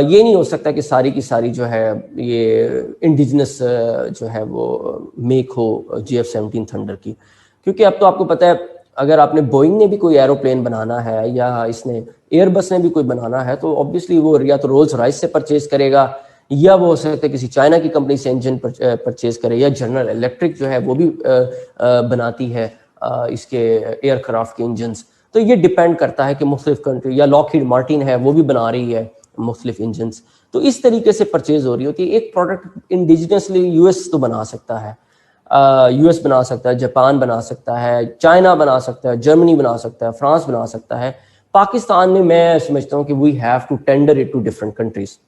یہ نہیں ہو سکتا کہ ساری کی ساری جو ہے یہ انڈیجنس جو ہے وہ میک ہو JF-17 تھنڈر کی, کیونکہ اب تو آپ کو پتہ ہے اگر آپ نے بوئنگ نے بھی کوئی ایروپلین بنانا ہے یا اس نے ایئر بس نے بھی کوئی بنانا ہے تو آبویسلی وہ یا تو رولز رائس سے پرچیز کرے گا یا وہ ہو سکتا ہے کسی چائنا کی کمپنی سے انجن پرچیز کرے, یا جنرل الیکٹرک جو ہے وہ بھی بناتی ہے اس کے ایئر کرافٹ کے انجنز. تو یہ ڈپینڈ کرتا ہے کہ مختلف کنٹری, یا لاکہیڈ مارٹن ہے وہ بھی بنا رہی ہے مختلف انجنز, تو اس طریقے سے پرچیز ہو رہی ہوتی ہے. ایک پروڈکٹ انڈیجنسلی یو ایس تو بنا سکتا ہے, یو ایس بنا سکتا ہے, جاپان بنا سکتا ہے, چائنا بنا سکتا ہے, جرمنی بنا سکتا ہے, فرانس بنا سکتا ہے. پاکستان میں سمجھتا ہوں کہ we have to tender it to different countries.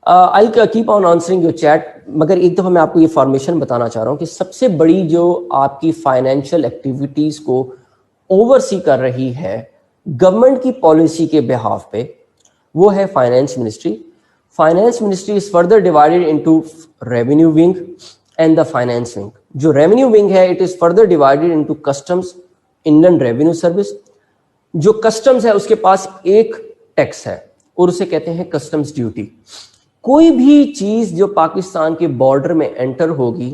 I'll keep on answering your chat, مگر ایک دفعہ میں آپ کو یہ فارمیشن بتانا چاہ رہا ہوں کہ سب سے بڑی جو آپ کی فائنینشیل ایکٹیویٹیز کو اوور سی کر رہی ہے گورنمنٹ کی پالیسی کے بہاف پہ، وہ ہے finance ministry. Finance ministry is further divided into revenue wing and the finance wing. جو ریونیو ونگ ہے it is further divided into customs, inland revenue service. جو کسٹمز ہے اس کے پاس ایک ٹیکس ہے اور اسے کہتے ہیں کسٹمز ڈیوٹی. کوئی بھی چیز جو پاکستان کے بارڈر میں انٹر ہوگی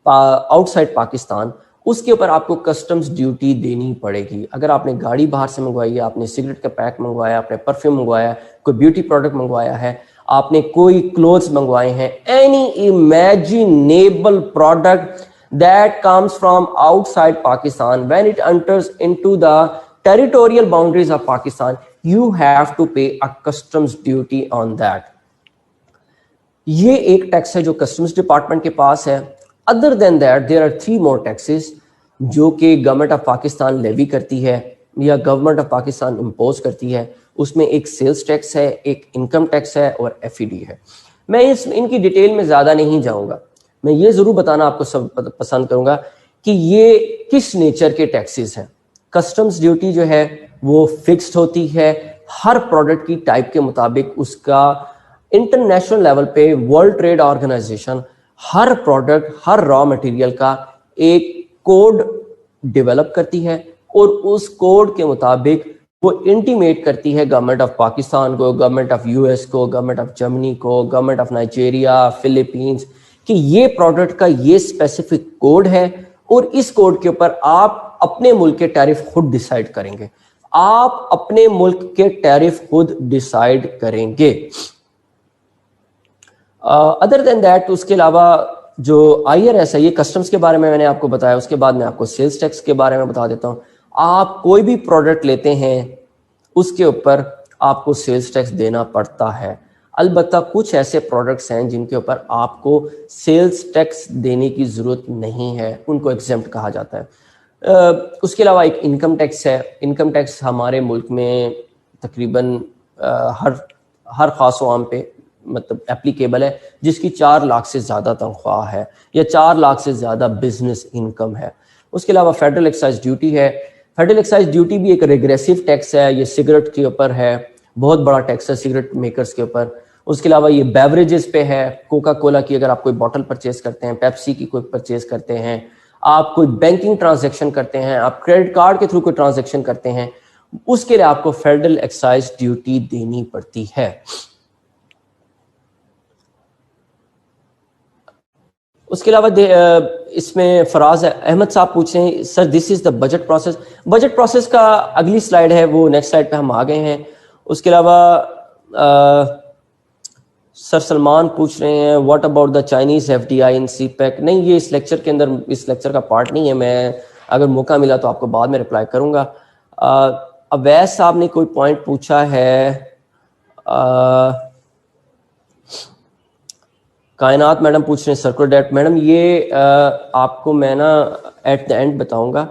آؤٹ سائڈ پاکستان، اس کے اوپر آپ کو کسٹمز ڈیوٹی دینی پڑے گی. اگر آپ نے گاڑی باہر سے منگوائی ہے، آپ نے سگریٹ کا پیک منگوایا، آپ نے پرفیوم منگوایا، کوئی بیوٹی پروڈکٹ منگوایا ہے، آپ نے کوئی کلوتھس منگوائے ہیں، any imaginable product that comes from outside Pakistan, when it enters into the territorial boundaries of Pakistan, you have to pay a customs duty on that. یہ ایک ٹیکس ہے جو کسٹمز ڈپارٹمنٹ کے پاس ہے. Other than that there are 3 more taxes جو کہ government of Pakistan levy کرتی ہے یا گورنمنٹ آف پاکستان امپوز کرتی ہے. اس میں ایک سیلز ٹیکس ہے، ایک انکم ٹیکس ہے اور FED ہے. میں ان کی ڈیٹیل میں زیادہ نہیں جاؤں گا. میں یہ ضرور بتانا آپ کو سب پسند کروں گا کہ یہ کس نیچر کے ٹیکسز ہیں. کسٹمز ڈیوٹی جو ہے وہ فکسڈ ہوتی ہے ہر پروڈکٹ کی ٹائپ کے مطابق. اس کا انٹرنیشنل لیول پہ ورلڈ ٹریڈ آرگنائزیشن ہر پروڈکٹ، ہر را مٹیریل کا ایک کوڈ ڈیولپ کرتی ہے اور اس کوڈ کے مطابق وہ انٹیمیٹ کرتی ہے گورنمنٹ آف پاکستان کو، گورنمنٹ آف US کو، گورنمنٹ آف جرمنی کو، گورنمنٹ آف نائجیریا، فلپینز، کہ یہ پروڈکٹ کا یہ اسپیسیفک کوڈ ہے اور اس کوڈ کے اوپر آپ اپنے ملک کے ٹیرف خود ڈیسائیڈ کریں گے. آپ اپنے ملک کے ٹیرف خود ڈیسائیڈ کریں گے. ادر دین دیٹ اس کے علاوہ جو IRS ہے، یہ کسٹمز کے بارے میں نے آپ کو بتایا. اس کے بعد میں آپ کو سیلز ٹیکس کے بارے میں بتا دیتا ہوں. آپ کوئی بھی پروڈکٹ لیتے ہیں اس کے اوپر آپ کو سیلز ٹیکس دینا پڑتا ہے. البتہ کچھ ایسے پروڈکٹس ہیں جن کے اوپر آپ کو سیلز ٹیکس دینے کی ضرورت نہیں ہے، ان کو ایگزمپٹ کہا جاتا ہے. اس کے علاوہ ایک انکم ٹیکس ہے. انکم ٹیکس ہمارے ملک میں تقریباً ہر خاص و عام پہ مطلب اپلیکیبل ہے جس کی 4 لاکھ سے زیادہ تنخواہ ہے یا 4 لاکھ سے زیادہ بزنس انکم ہے. اس کے علاوہ فیڈرل ایکسائز ڈیوٹی ہے. فیڈرل ایکسائز ڈیوٹی بھی ایک ریگریسو ٹیکس ہے. یہ سگریٹ کے اوپر ہے، بہت بڑا ٹیکس ہے سگریٹ میکرز کے اوپر. اس کے علاوہ یہ بیوریجز پہ ہے. کوکا کولا کی اگر آپ کوئی بوٹل پرچیز کرتے ہیں، پیپسی کی کوئی پرچیز کرتے ہیں، آپ کوئی بینکنگ ٹرانزیکشن کرتے ہیں، آپ کریڈٹ کارڈ کے تھرو کوئی ٹرانزیکشن کرتے ہیں، اس کے لیے آپ کو فیڈرل ایکسائز ڈیوٹی دینی پڑتی ہے. اس کے علاوہ اس میں فراز احمد صاحب پوچھ رہے ہیں سر دس از the budget process. Budget process کا اگلی سلائیڈ ہے، وہ نیکسٹ سلائیڈ پہ ہم آ گئے ہیں. اس کے علاوہ سر سلمان پوچھ رہے ہیں what about the Chinese FDI in CPEC. نہیں، یہ اس لیکچر کے اندر اس لیکچر کا پارٹ نہیں ہے. میں اگر موقع ملا تو آپ کو بعد میں رپلائی کروں گا. اویس صاحب نے کوئی پوائنٹ پوچھا ہے. کائنات میڈم پوچھ رہے ہیں سرکولر ڈیٹ. میڈم یہ آپ کو میں نا ایٹ دا اینڈ بتاؤں گا.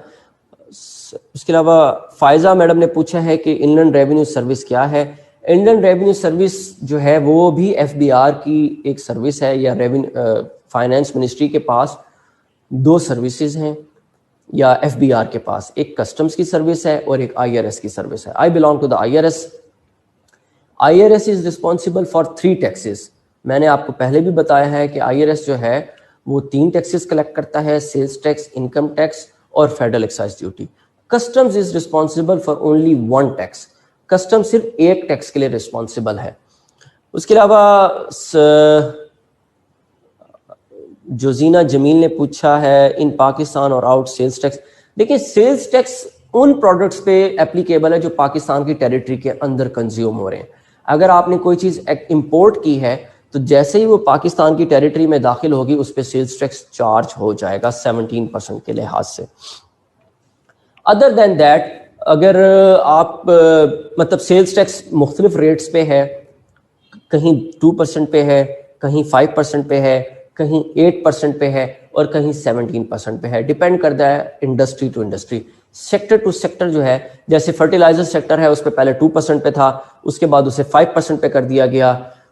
اس کے علاوہ فائزہ میڈم نے پوچھا ہے کہ انلینڈ ریونیو سروس کیا ہے. انلینڈ ریونیو سروس جو ہے وہ بھی FBR کی ایک سروس ہے، یا فائنینس منسٹری کے پاس 2 سروسز ہیں یا FBR کے پاس. ایک کسٹمز کی سروس ہے اور ایک IRS کی سروس ہے. I belong to the IRS. IRS is responsible for 3 taxes. میں نے آپ کو پہلے بھی بتایا ہے کہ IRS جو ہے وہ 3 ٹیکسز کلیکٹ کرتا ہے، سیلز ٹیکس، انکم ٹیکس اور federal excise duty. Customs is responsible for only 1 tax. Custom صرف ایک ٹیکس کے لیے ریسپانسبل ہے. اس کے علاوہ جو زینہ جمیل نے پوچھا ہے ان پاکستان اور آؤٹ سیلز ٹیکس. دیکھیں سیلز ٹیکس ان پروڈکٹس پہ اپلیکیبل ہے جو پاکستان کی ٹیریٹری کے اندر کنزیوم ہو رہے ہیں. اگر آپ نے کوئی چیز امپورٹ کی ہے تو جیسے ہی وہ پاکستان کی ٹیریٹری میں داخل ہوگی اس پہ سیلز ٹیکس چارج ہو جائے گا 17% کے لحاظ سے. ادر دین دیٹ اگر آپ مطلب سیلز ٹیکس مختلف ریٹس پہ ہے، کہیں 2% پہ ہے، کہیں 5% پہ ہے، کہیں 8% پہ ہے اور کہیں 17% پہ ہے. ڈیپینڈ کرتا ہے industry to industry, sector to sector. جو ہے جیسے فرٹیلائزر سیکٹر ہے اس پہ پہلے 2% پہ تھا، اس کے بعد اسے 5% پہ کر دیا گیا.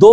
2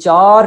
4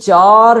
4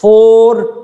4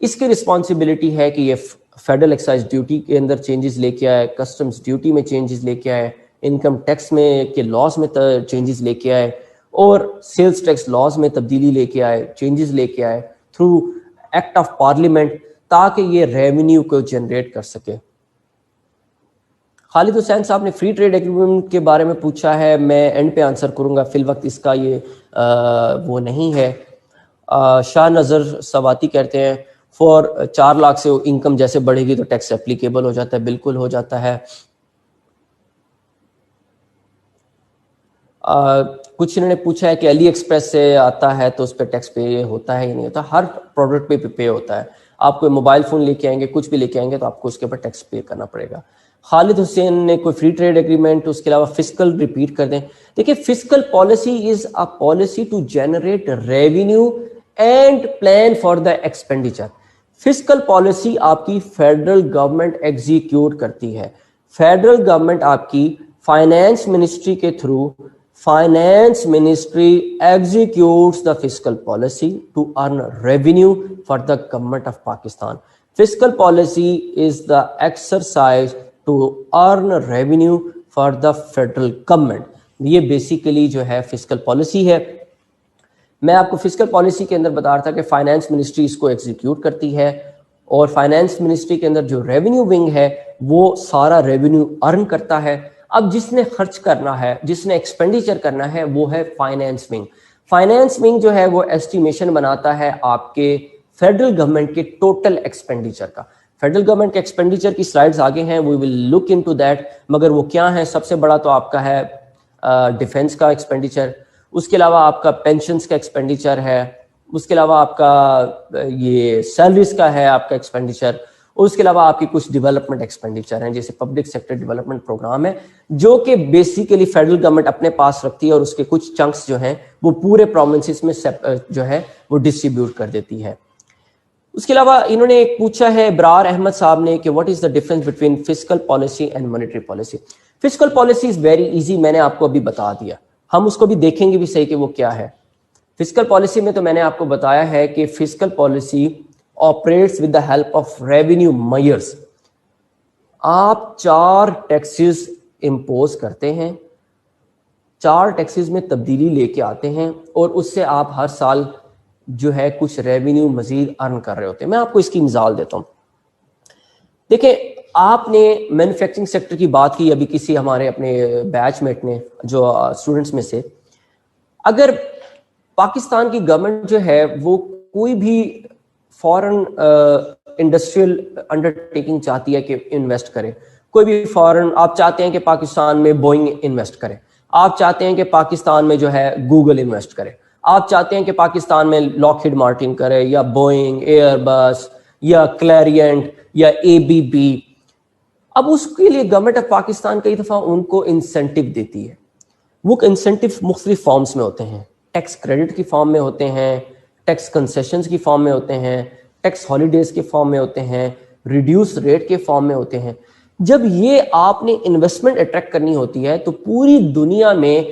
اس کی رسپانسبلٹی ہے کہ یہ فیڈرل ایکسائز ڈیوٹی کے اندر چینجز لے کے آئے, کسٹمز ڈیوٹی میں چینجز لے کے آئے, انکم ٹیکس میں کے لاز میں چینجز لے کے آئے, اور سیلز ٹیکس لاز میں تبدیلی لے کے آئے, چینجز لے کے آئے تھرو ایکٹ آف پارلیمنٹ, تاکہ یہ ریونیو کو جنریٹ کر سکے. خالد حسین صاحب نے فری ٹریڈ ایگریمنٹ کے بارے میں پوچھا ہے, میں اینڈ پہ آنسر کروں گا, فی الوقت اس کا یہ وہ نہیں ہے. شاہ نظر سواتی کہتے ہیں 4 لاکھ سے انکم جیسے بڑھے گی تو ٹیکس اپلیکیبل ہو جاتا ہے. بالکل ہو جاتا ہے. کچھ انہوں نے پوچھا ہے کہ علی ایکسپریس سے آتا ہے تو اس پہ ٹیکس پے ہوتا ہے یا نہیں ہوتا. ہر پروڈکٹ پہ پے ہوتا ہے. آپ کوئی موبائل فون لے کے آئیں گے, کچھ بھی لے کے آئیں گے تو آپ کو اس کے اوپر ٹیکس پے کرنا پڑے گا. خالد حسین نے کوئی فری ٹریڈ ایگریمنٹ, اس کے علاوہ فسکل ریپیٹ کر دیں. دیکھیں, fiscal policy is a policy to generate revenue and plan for the expenditure. Fiscal policy آپ کی فیڈرل گورنمنٹ ایگزیکیوٹ کرتی ہے. فیڈرل گورنمنٹ آپ کی فائنانس منسٹری کے through, finance ministry executes the fiscal policy to earn revenue for the government of Pakistan. Fiscal policy is the exercise to earn revenue for the federal government. یہ basically جو ہے fiscal policy ہے. میں آپ کو fiscal policy کے اندر بتا رہا تھا کہ فائنانس منسٹری اس کو ایگزیکیوٹ کرتی ہے, اور فائنانس منسٹری کے اندر جو ریونیو ونگ ہے وہ سارا ریونیو ارن کرتا ہے. اب جس نے خرچ کرنا ہے, جس نے ایکسپینڈیچر کرنا ہے, وہ ہے فائنانس ونگ. فائنانس ونگ جو ہے وہ ایسٹیمیشن بناتا ہے آپ کے فیڈرل گورنمنٹ کے ٹوٹل ایکسپینڈیچر کا. فیڈرل گورنمنٹ کے ایکسپینڈیچر کی سلائڈز آگے ہیں, وی ول لک انٹو دیٹ. مگر وہ کیا ہیں؟ سب سے بڑا تو آپ کا ہے ڈیفنس کا ایکسپینڈیچر, اس کے علاوہ آپ کا پینشنز کا ایکسپینڈیچر ہے, اس کے علاوہ آپ کا یہ سیلریز کا ہے آپ کا ایکسپینڈیچر, اور اس کے علاوہ آپ کی کچھ ڈیولپمنٹ ایکسپینڈیچر ہیں, جیسے پبلک سیکٹر ڈیولپمنٹ پروگرام ہے جو کہ بیسیکلی فیڈرل گورنمنٹ اپنے پاس رکھتی ہے, اور اس کے کچھ چنکس جو ہیں وہ پورے پروونسز میں جو ہے وہ ڈسٹریبیوٹ کر دیتی ہے. اس کے علاوہ انہوں نے ایک پوچھا ہے ابرار احمد صاحب نے کہ what is the difference between fiscal policy and monetary policy. Fiscal policy is very easy, میں نے آپ کو ابھی بتا دیا, ہم اس کو بھی دیکھیں گے بھی صحیح کہ وہ کیا ہے. فسکل پالیسی میں تو میں نے آپ کو بتایا ہے کہ fiscal policy operates with the help of revenue measures. آپ 4 ٹیکسز امپوز کرتے ہیں, 4 ٹیکسز میں تبدیلی لے کے آتے ہیں, اور اس سے آپ ہر سال جو ہے کچھ ریونیو مزید ارن کر رہے ہوتے ہیں. میں آپ کو اس کی مثال دیتا ہوں. دیکھیں, آپ نے مینوفیکچرنگ سیکٹر کی بات کی ابھی کسی ہمارے اپنے بیچ میٹ نے, جو اسٹوڈنٹس میں سے, اگر پاکستان کی گورنمنٹ جو ہے وہ کوئی بھی فورن انڈسٹریل انڈرٹیکنگ چاہتی ہے کہ انویسٹ کرے, کوئی بھی فورن, آپ چاہتے ہیں کہ پاکستان میں بوئنگ انویسٹ کرے, آپ چاہتے ہیں کہ پاکستان میں جو ہے گوگل انویسٹ کرے, آپ چاہتے ہیں کہ پاکستان میں لاکہیڈ مارٹن کرے, یا بوئنگ, ایئر بس, یا کلیرینٹ, یا اے بی بی. اب اس کے لیے گورنمنٹ آف پاکستان کئی دفعہ ان کو انسینٹیو دیتی ہے. وہ انسینٹیو مختلف فارمز میں ہوتے ہیں, ٹیکس کریڈٹ کی فارم میں ہوتے ہیں, ٹیکس کنسیشنز کی فارم میں ہوتے ہیں, ٹیکس ہالیڈیز کے فارم میں ہوتے ہیں, ریڈیوس ریٹ کے فارم میں ہوتے ہیں. جب یہ آپ نے انویسٹمنٹ اٹریکٹ کرنی ہوتی ہے تو پوری دنیا میں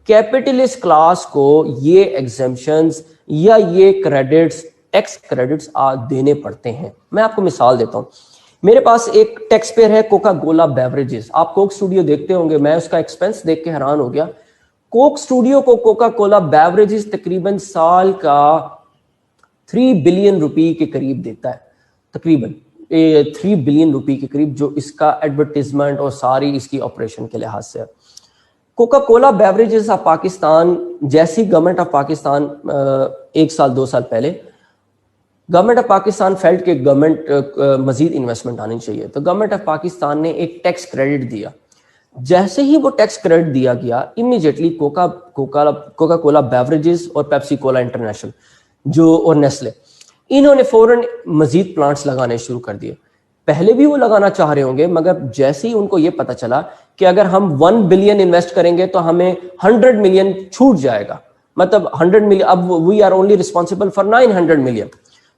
کیپٹلسٹ کلاس کو یہ ایگزمپشنز یا یہ کریڈٹس, ٹیکس کریڈٹس دینے پڑتے ہیں. میں آپ کو مثال دیتا ہوں. میرے پاس ایک ٹیکس پیئر ہے کوکا کولا بیوریجز. آپ کوک اسٹوڈیو دیکھتے ہوں گے, میں اس کا ایکسپینس دیکھ کے حیران ہو گیا. کوک اسٹوڈیو کو کوکا کولا بیوریجز تقریباً سال کا 3 بلین روپی کے قریب دیتا ہے, تقریباً 3 بلین روپی کے قریب, جو اس کا ایڈورٹیزمنٹ اور ساری اس کی آپریشن کے لحاظ سے. Coca Cola beverages of Pakistan جیسی گورنمنٹ آف پاکستان 1 سال 2 سال پہلے گورنمنٹ آف پاکستان فیلڈ کے گورنمنٹ مزید انویسٹمنٹ آنی چاہیے, تو گورنمنٹ آف پاکستان نے ایک ٹیکس کریڈٹ دیا. جیسے ہی وہ ٹیکس کریڈٹ دیا گیا, امیجیٹلی کوکا کولا بیوریجز اور پیپسی کولا انٹرنیشنل جو اور نیسلے, انہوں نے فوراً مزید پلانٹس لگانے شروع کر دیے. پہلے بھی وہ لگانا چاہ رہے ہوں گے, مگر جیسے ہی ان کو یہ پتا چلا کہ اگر ہم 1 بلین انویسٹ کریں گے تو ہمیں 100 ملین چھوٹ جائے گا, مطلب 100 ملین, اب we are only responsible for 900 million,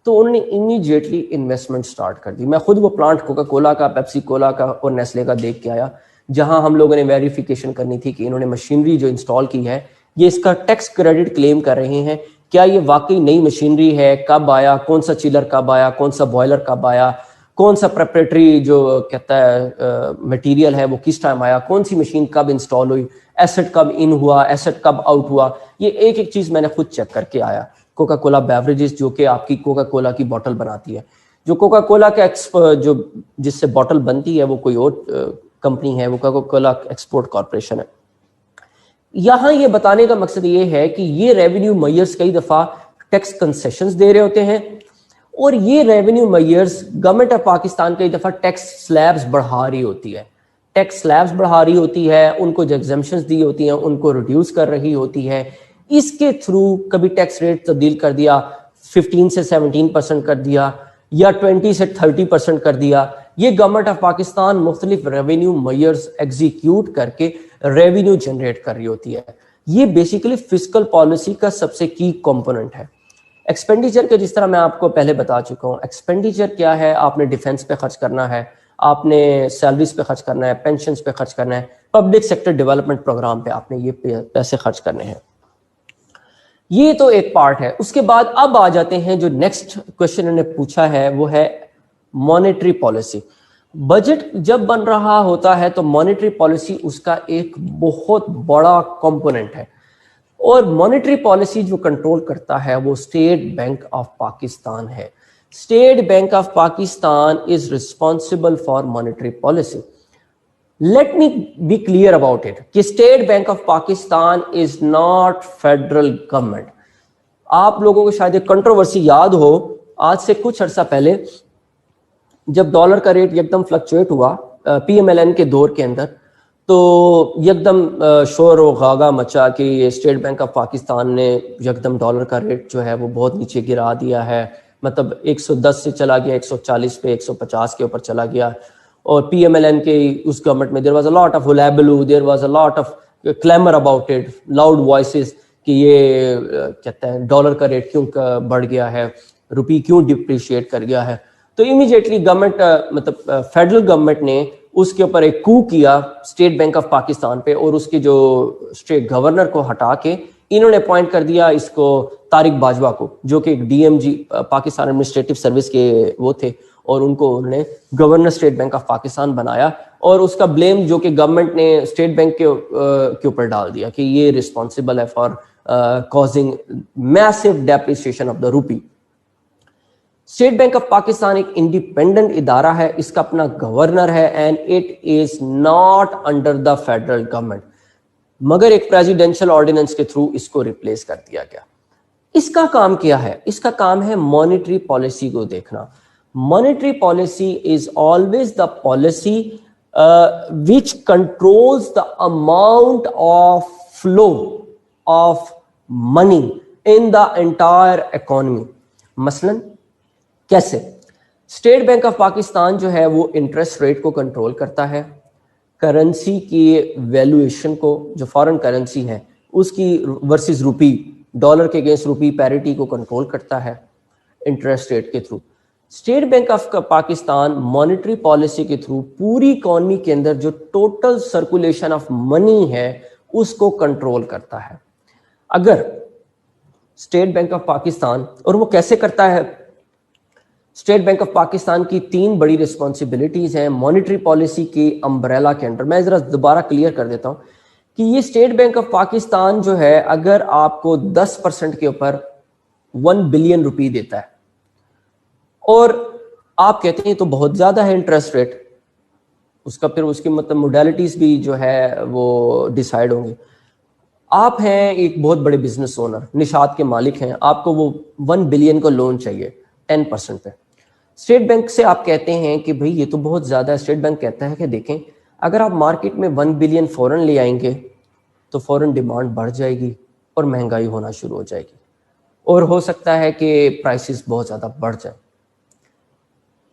تو انہوں نے امیجیٹلی انویسٹمنٹ سٹارٹ کر دی. میں خود وہ پلانٹ کوکا کولا کا, پیپسی کولا کا اور نیسلے کا دیکھ کے آیا, جہاں ہم لوگوں نے ویریفیکیشن کرنی تھی کہ انہوں نے مشینری جو انسٹال کی ہے یہ اس کا ٹیکس کریڈٹ کلیم کر رہے ہیں کیا یہ واقعی نئی مشینری ہے, کب آیا, کون سا چیلر کب آیا, کون سا بوائلر کب آیا, کون سا پریپریٹری جو کہتا ہے مٹیریل ہے وہ کس ٹائم آیا, کون سی مشین کب انسٹال ہوئی, ایسٹ کب ان ہوا, ایسٹ کب آؤٹ ہوا. یہ ایک ایک چیز میں نے خود چیک کر کے آیا. کوکا کولا بیوریجز جو کہ آپ کی کوکا کولا کی بوٹل بناتی ہے, جو کوکا کولا کا جو جس سے بوٹل بنتی ہے وہ کوئی اور کمپنی ہے, وہ کوکا کولا ایکسپورٹ کارپوریشن ہے. یہاں یہ بتانے کا مقصد یہ ہے کہ یہ ریونیو میئرز کئی دفعہ ٹیکس کنسیشنز دے رہے ہوتے ہیں, اور یہ revenue measures government of Pakistan کئی دفعہ ٹیکس سلیبز بڑھا رہی ہوتی ہے, ٹیکس سلیبز بڑھا رہی ہوتی ہے, ان کو جو ایگزمپشنز دی ہوتی ہیں ان کو ریڈیوس کر رہی ہوتی ہے. اس کے تھرو کبھی ٹیکس ریٹ تبدیل کر دیا, 15 سے 17% کر دیا, یا 20 سے 30% کر دیا. یہ گورنمنٹ آف پاکستان مختلف ریونیو میئرز ایگزیکیوٹ کر کے ریونیو جنریٹ کر رہی ہوتی ہے. یہ بیسیکلی فسکل پالیسی کا سب سے کی کمپوننٹ ہے. ایکسپینڈیچر کے جس طرح میں آپ کو پہلے بتا چکا ہوں, ایکسپینڈیچر کیا ہے, آپ نے ڈیفنس پہ خرچ کرنا ہے, آپ نے سیلریز پہ خرچ کرنا ہے, پینشنز پہ خرچ کرنا ہے, پبلک سیکٹر ڈیولپمنٹ پروگرام پہ آپ نے یہ پیسے خرچ کرنے ہیں. یہ تو ایک پارٹ ہے. اس کے بعد اب آ جاتے ہیں جو نیکسٹ کوشچن انہوں نے پوچھا ہے, وہ ہے مانیٹری پالیسی. بجٹ جب بن رہا ہوتا ہے تو مانیٹری پالیسی اس کا ایک بہت بڑا کمپوننٹ ہے, اور مانیٹری پالیسی جو کنٹرول کرتا ہے وہ اسٹیٹ بینک آف پاکستان ہے. State bank of Pakistan is responsible for monetary policy. Let me be clear about it کہ state bank of Pakistan is not federal government. آپ لوگوں کو شاید ایک کنٹروورسی یاد ہو, آج سے کچھ عرصہ پہلے جب ڈالر کا ریٹ یکدم فلکچویٹ ہوا پی ایم ایل این کے دور کے اندر, تو یکدم شور و غاغا مچا کہ یہ اسٹیٹ بینک آف پاکستان نے یکدم ڈالر کا ریٹ جو ہے وہ بہت نیچے گرا دیا ہے, مطلب 110 سے چلا گیا 140 پہ, 150 کے اوپر چلا گیا. اور پی ایم ایل این کے اس گورنمنٹ میں there was a lot of hullabaloo, there was a lot of clamour about it, loud voices کہ یہ کہتے ہیں ڈالر کا ریٹ کیوں بڑھ گیا ہے, روپی کیوں ڈپریشیٹ کر گیا ہے. تو امیڈیٹلی گورنمنٹ مطلب فیڈرل گورنمنٹ نے اس کے اوپر ایک کو کیا اسٹیٹ بینک آف پاکستان پہ, اور اس کے جو اسٹیٹ گورنر کو ہٹا کے انہوں نے اپوائنٹ کر دیا اس کو طارق باجوہ کو, جو کہ ایک D M G Pakistan administrative service کے وہ تھے, اور ان کو انہوں نے governor State bank of Pakistan بنایا, اور اس کا بلیم جو کہ گورنمنٹ نے اسٹیٹ بینک کے اوپر ڈال دیا کہ یہ ریسپانسبل ہے for causing massive depreciation of the rupee. State bank of Pakistan ایک انڈیپینڈنٹ ادارہ ہے, اس کا اپنا گورنر ہے, and it is not under the federal government, مگر ایک پریزیڈینشل آرڈیننس کے تھرو اس کو ریپلیس کر دیا گیا. اس کا کام کیا ہے؟ اس کا کام ہے مانیٹری پالیسی کو دیکھنا. Monetary policy is always the policy which controls the amount of flow of money in the entire economy. مثلاً کیسے؟ اسٹیٹ بینک آف پاکستان جو ہے وہ انٹرسٹ ریٹ کو کنٹرول کرتا ہے, کرنسی کی ویلیویشن کو, جو فارن کرنسی ہے اس کی ورسز روپی, ڈالر کے اگینسٹ روپی پیریٹی کو کنٹرول کرتا ہے انٹرسٹ ریٹ کے through. State bank of Pakistan monetary policy کے تھرو پوری اکانومی کے اندر جو ٹوٹل سرکولیشن آف منی ہے اس کو کنٹرول کرتا ہے. اگر اسٹیٹ بینک آف پاکستان, اور وہ کیسے کرتا ہے, اسٹیٹ بینک آف پاکستان کی 3 بڑی رسپانسبلٹیز ہیں مانیٹری پالیسی کے امبریلا کے انڈر. میں ذرا دوبارہ کلیئر کر دیتا ہوں کہ یہ اسٹیٹ بینک آف پاکستان جو ہے اگر آپ کو 10% کے اوپر 1 بلین روپی دیتا ہے, اور آپ کہتے ہیں تو بہت زیادہ ہے انٹرسٹ ریٹ, اس کا پھر اس کی مطلب موڈیلٹیز بھی جو ہے وہ ڈیسائیڈ ہوں گے. آپ ہیں ایک بہت بڑے بزنس اونر, نشاد کے مالک ہیں, آپ کو وہ 1 بلین کو لون چاہیے 10% پہ. اسٹیٹ بینک سے آپ کہتے ہیں کہ بھئی یہ تو بہت زیادہ ہے. اسٹیٹ بینک کہتا ہے کہ دیکھیں اگر آپ مارکیٹ میں 1 بلین فوراً لے آئیں گے تو فوراً ڈیمانڈ بڑھ جائے گی اور مہنگائی ہونا شروع ہو جائے گی, اور ہو سکتا ہے کہ پرائسز بہت زیادہ بڑھ جائیں.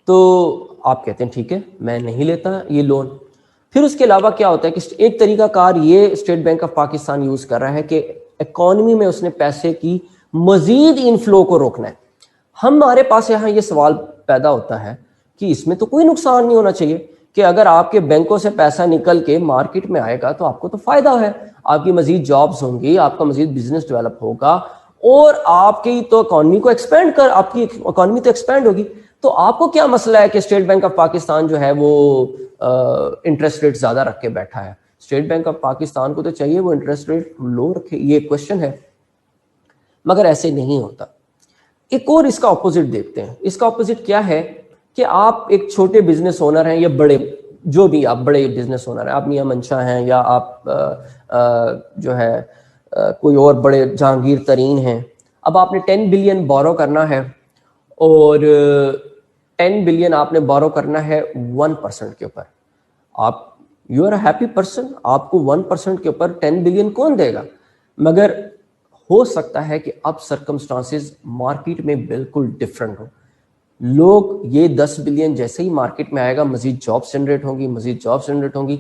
تو آپ کہتے ہیں ٹھیک ہے میں نہیں لیتا یہ لون. پھر اس کے علاوہ کیا ہوتا ہے کہ ایک طریقہ کار یہ state bank of Pakistan use کر رہا ہے کہ اکانومی میں اس نے پیسے کی مزید انفلو کو روکنا ہے. ہمارے پاس یہاں یہ سوال پیدا ہوتا ہے کہ اس میں تو کوئی نقصان نہیں ہونا چاہیے کہ اگر آپ کے بینکوں سے پیسہ نکل کے مارکیٹ میں آئے گا تو آپ کو تو فائدہ ہے, آپ کی مزید جابز ہوں گی, آپ کا مزید بزنس ڈیولپ ہوگا, اور آپ کی تو اکانومی کو ایکسپینڈ کر, آپ کی اکانومی تو ایکسپینڈ ہوگی. تو آپ کو کیا مسئلہ ہے کہ اسٹیٹ بینک آف پاکستان جو ہے وہ انٹرسٹ ریٹ زیادہ رکھ کے بیٹھا ہے؟ اسٹیٹ بینک آف پاکستان کو تو چاہیے وہ انٹرسٹ ریٹ لو رکھے, یہ کوشچن ہے, مگر ایسے نہیں ہوتا. ایک اور اس کا اپوزٹ دیکھتے ہیں. اس کا اپوزٹ کیا ہے کہ آپ ایک چھوٹے بزنس اونر ہیں یا بڑے, جو بھی آپ بڑے بزنس اونر ہیں, آپ میاں منشا ہیں یا آپ جو ہے کوئی اور بڑے جہانگیر ترین ہیں. اب آپ نے 10 بلین بورو کرنا ہے اور 10 بلین آپ نے بورو کرنا ہے 1% کے اوپر. آپ you are a happy person, آپ کو 1% کے اوپر 10 بلین کون دے گا؟ مگر ہو سکتا ہے کہ اب سرکمسٹانسز مارکیٹ میں بالکل ڈفرینٹ ہو. لوگ یہ 10 بلین جیسے ہی مارکیٹ میں آئے گا, مزید جابس جنریٹ ہوں گی, مزید جابس جنریٹ ہوں گی,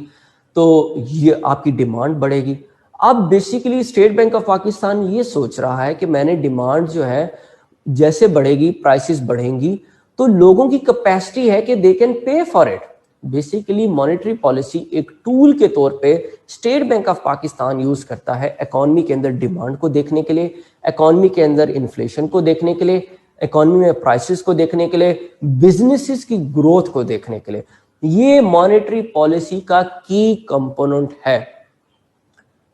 تو یہ آپ کی ڈیمانڈ بڑھے گی. اب basically state bank of Pakistan یہ سوچ رہا ہے کہ میں نے ڈیمانڈ جو ہے جیسے بڑھے گی, پرائسز بڑھیں گی, تو لوگوں کی کیپیسٹی ہے کہ they can pay for it. Basically monetary policy ایک ٹول کے طور پہ state bank of Pakistan use کرتا ہے اکانومی کے اندر ڈیمانڈ کو دیکھنے کے لیے, اکانومی کے اندر انفلیشن کو دیکھنے کے لیے, اکانومی میں پرائسز کو دیکھنے کے لیے, بزنسز کی گروتھ کو دیکھنے کے لیے. یہ مانیٹری پالیسی کا کی کمپوننٹ ہے.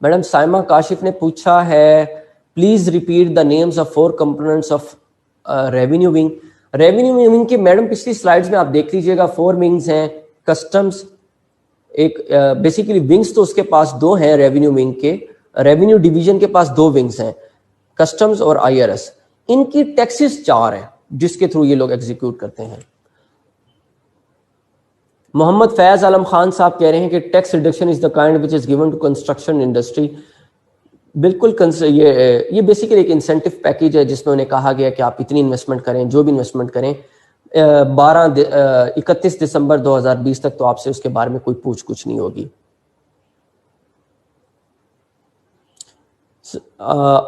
میڈم سائمہ کاشف نے پوچھا ہے please repeat the names of 4 components of revenue wing. Revenue wing کے میڈم پچھلی سلائیڈز میں آپ دیکھ لیجئے گا 4 ونگز ہیں. کسٹمز, ایک بیسیکلی ونگز تو اس کے پاس 2 ہیں ریونیو ونگ کے, ریونیو ڈویژن کے پاس 2 ونگز ہیں, کسٹمز اور آئی آر ایس. ان کی ٹیکسز 4 ہیں جس کے تھرو یہ لوگ ایگزیکیوٹ کرتے ہیں. محمد فیض عالم خان صاحب کہہ رہے ہیں کہ tax reduction is the kind which is given to construction industry. بالکل یہ بیسیکلی ایک انسینٹو پیکیج ہے جس میں انہیں کہا گیا کہ آپ اتنی انویسٹمنٹ کریں, جو بھی انویسٹمنٹ کریں 31 دسمبر 2020 تک, تو آپ سے اس کے بارے میں کوئی پوچھ گچھ نہیں ہوگی.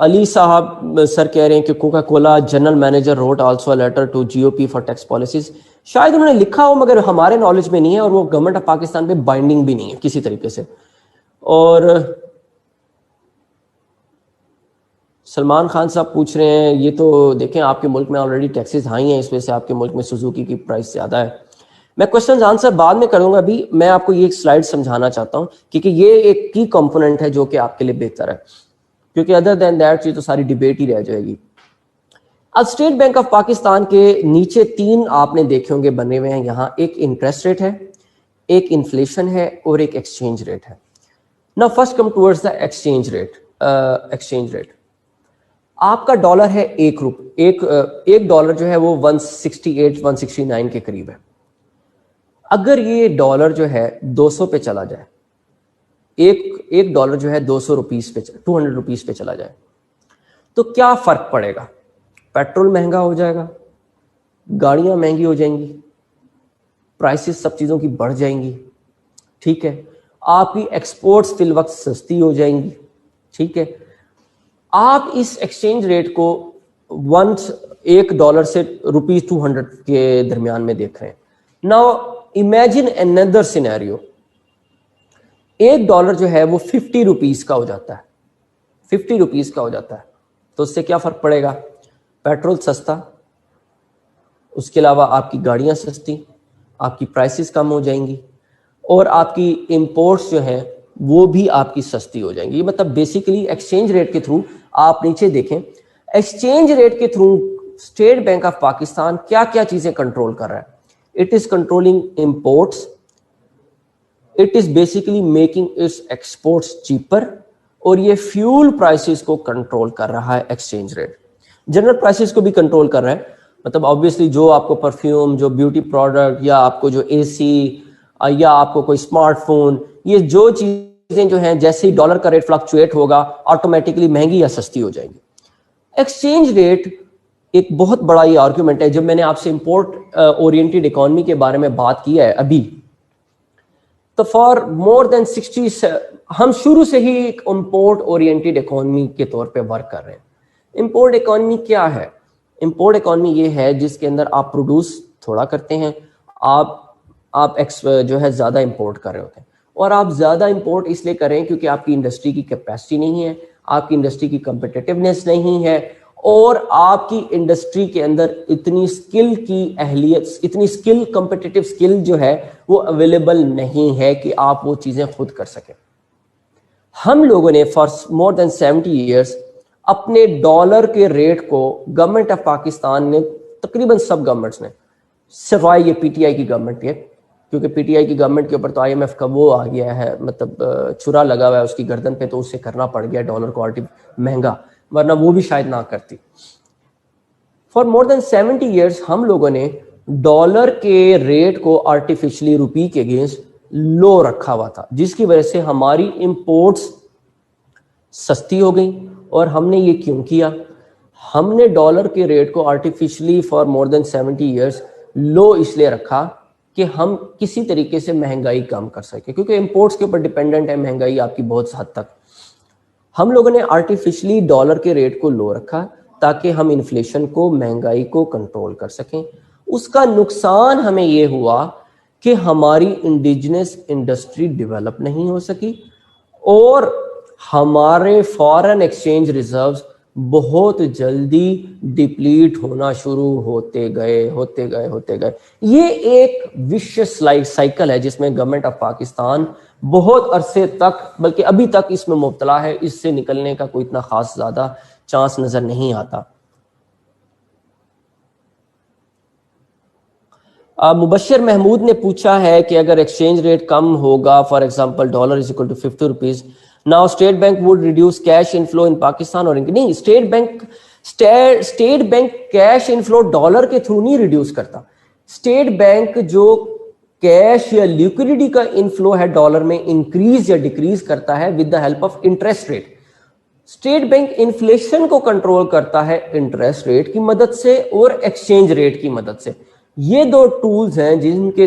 علی صاحب سر کہہ رہے ہیں کہ Coca Cola general manager wrote also a letter to G O P for tax policies. شاید انہوں نے لکھا ہو مگر ہمارے نالج میں نہیں ہے, اور وہ گورنمنٹ آف پاکستان پہ بائنڈنگ بھی نہیں ہے کسی طریقے سے. اور سلمان خان صاحب پوچھ رہے ہیں یہ تو دیکھیں آپ کے ملک میں آلریڈی ٹیکسز ہائی ہیں, اس وجہ سے آپ کے ملک میں سوزوکی کی پرائس زیادہ ہے. میں کوشچنز آنسر بعد میں کروں گا, ابھی میں آپ کو یہ ایک سلائیڈ سمجھانا چاہتا ہوں کیونکہ یہ ایک کی کمپوننٹ ہے جو کہ آپ کے لیے بہتر ہے, کیونکہ ادر دین دیٹ یہ تو ساری ڈیبیٹ ہی رہ جائے گی. اب اسٹیٹ بینک آف پاکستان کے نیچے 3 آپ نے دیکھے ہوں گے بنے ہوئے ہیں یہاں, ایک انٹرسٹ ریٹ ہے, ایک انفلیشن ہے, اور ایک ایکسچینج ریٹ ہے. نا first come towards the exchange rate. Exchange rate آپ کا ڈالر ہے ایک ڈالر جو ہے وہ 168 169 کے قریب ہے. اگر یہ ڈالر جو ہے 200 پہ چلا جائے, ایک ڈالر جو ہے 200 روپیز پہ 200 روپیز پہ چلا جائے, تو کیا فرق پڑے گا؟ پیٹرول مہنگا ہو جائے گا, گاڑیاں مہنگی ہو جائیں گی, پرائسز سب چیزوں کی بڑھ جائیں گی, ٹھیک ہے, آپ کی ایکسپورٹس فی الوقت سستی ہو جائیں گی, ٹھیک ہے. آپ اس ایکسچینج ریٹ کو $1 سے ₹200 کے درمیان میں دیکھ رہے ہیں. ناؤ امیجن another scenario, $1 جو ہے وہ 50 روپیز کا ہو جاتا ہے, 50 روپیز کا ہو جاتا ہے, تو اس سے کیا فرق پڑے گا؟ پیٹرول سستا, اس کے علاوہ آپ کی گاڑیاں سستی, آپ کی پرائسز کم ہو جائیں گی, اور آپ کی امپورٹس جو ہیں وہ بھی آپ کی سستی ہو جائیں گی. مطلب بیسیکلی ایکسچینج ریٹ کے تھرو آپ نیچے دیکھیں, ایکسچینج ریٹ کے through State bank of Pakistan کیا کیا چیزیں کنٹرول کر رہا ہے. It is controlling imports, it is basically making its exports cheaper, اور یہ فیول پرائسز کو کنٹرول کر رہا ہے ایکسچینج ریٹ. جنرل پرائسز کو بھی کنٹرول کر رہا ہے, مطلب آبویسلی جو آپ کو پرفیوم, جو بیوٹی پروڈکٹ, یا آپ کو جو اے سی, یا آپ کو کوئی اسمارٹ فون, یہ جو چیزیں جو ہیں جیسے ہی ڈالر کا ریٹ فلکچویٹ ہوگا آٹومیٹکلی مہنگی یا سستی ہو جائیں گی. ایکسچینج ریٹ ایک بہت بڑا یہ آرگیومنٹ ہے. جب میں نے آپ سے امپورٹ اورینٹیڈ اکانومی کے بارے میں بات کی ہے ابھی, تو فار مور دین 60 ہم شروع سے ہی ایک امپورٹ اورینٹیڈ اکانومی کے طور پہ ورک کر رہے ہیں. امپورٹ اکانومی کیا ہے؟ امپورٹ اکانومی یہ ہے جس کے اندر آپ پروڈیوس تھوڑا کرتے ہیں, آپ جو ہے زیادہ امپورٹ کر رہے ہوتے ہیں, اور آپ زیادہ امپورٹ اس لیے کر رہے ہیں کیونکہ آپ کی انڈسٹری کی کیپیسٹی نہیں ہے, آپ کی انڈسٹری کی کمپیٹیٹیونیس نہیں ہے, اور آپ کی انڈسٹری کے اندر اتنی اسکل کی اہلیت، اتنی اسکل، کمپٹیٹو اسکل جو ہے وہ اویلیبل نہیں ہے کہ آپ وہ چیزیں خود کر سکیں. ہم لوگوں نے فار مور دین 70 ایئرس اپنے ڈالر کے ریٹ کو، گورنمنٹ آف پاکستان نے، تقریباً سب گورنمنٹس نے، سوائے یہ پی ٹی آئی کی گورنمنٹ ہے، کیونکہ پی ٹی آئی کی گورنمنٹ کے اوپر تو آئی ایم ایف کا وہ آ گیا ہے، مطلب چھرا لگا ہوا ہے اس کی گردن پہ، تو اسے کرنا پڑ گیا ڈالر کو مہنگا، ورنہ وہ بھی شاید نہ کرتی. فار مور دین 70 ایئرس ہم لوگوں نے ڈالر کے ریٹ کو آرٹیفیشلی روپی کے اگینسٹ لو رکھا ہوا تھا، جس کی وجہ سے ہماری امپورٹس سستی ہو گئی. اور ہم نے یہ کیوں کیا؟ ہم نے ڈالر کے ریٹ کو artificially for more than 70 years low اس لیے رکھا کہ ہم کسی طریقے سے مہنگائی کم کر سکیں، کیونکہ امپورٹس کے اوپر ڈیپینڈنٹ ہے مہنگائی آپ کی بہت حد تک. ہم لوگوں نے آرٹیفیشلی ڈالر کے ریٹ کو لو رکھا تاکہ ہم انفلیشن کو، مہنگائی کو کنٹرول کر سکیں. اس کا نقصان ہمیں یہ ہوا کہ ہماری انڈیجنس انڈسٹری ڈیولپ نہیں ہو سکی اور ہمارے فارن ایکسچینج ریزروز بہت جلدی ڈپلیٹ ہونا شروع ہوتے گئے. یہ ایک وشیس سائیکل ہے جس میں گورنمنٹ آف پاکستان بہت عرصے تک، بلکہ ابھی تک اس میں مبتلا ہے. اس سے نکلنے کا کوئی اتنا خاص زیادہ چانس نظر نہیں آتا. مبشر محمود نے پوچھا ہے کہ اگر ایکسچینج ریٹ کم ہوگا، for example dollar is equal to 50 rupees, now State Bank would reduce cash inflow in Pakistan اور نہیں، State Bank cash inflow dollar کے تھرو نہیں ریڈیوس کرتا. اسٹیٹ بینک جو کیش یا لیکوڈیٹی کا انفلو ہے ڈالر میں انکریز یا ڈیکریز کرتا ہے with the help of interest rate. State Bank inflation کو کنٹرول کرتا ہے انٹرسٹ ریٹ کی مدد سے اور ایکسچینج ریٹ کی مدد سے. یہ دو ٹولز ہیں جن کے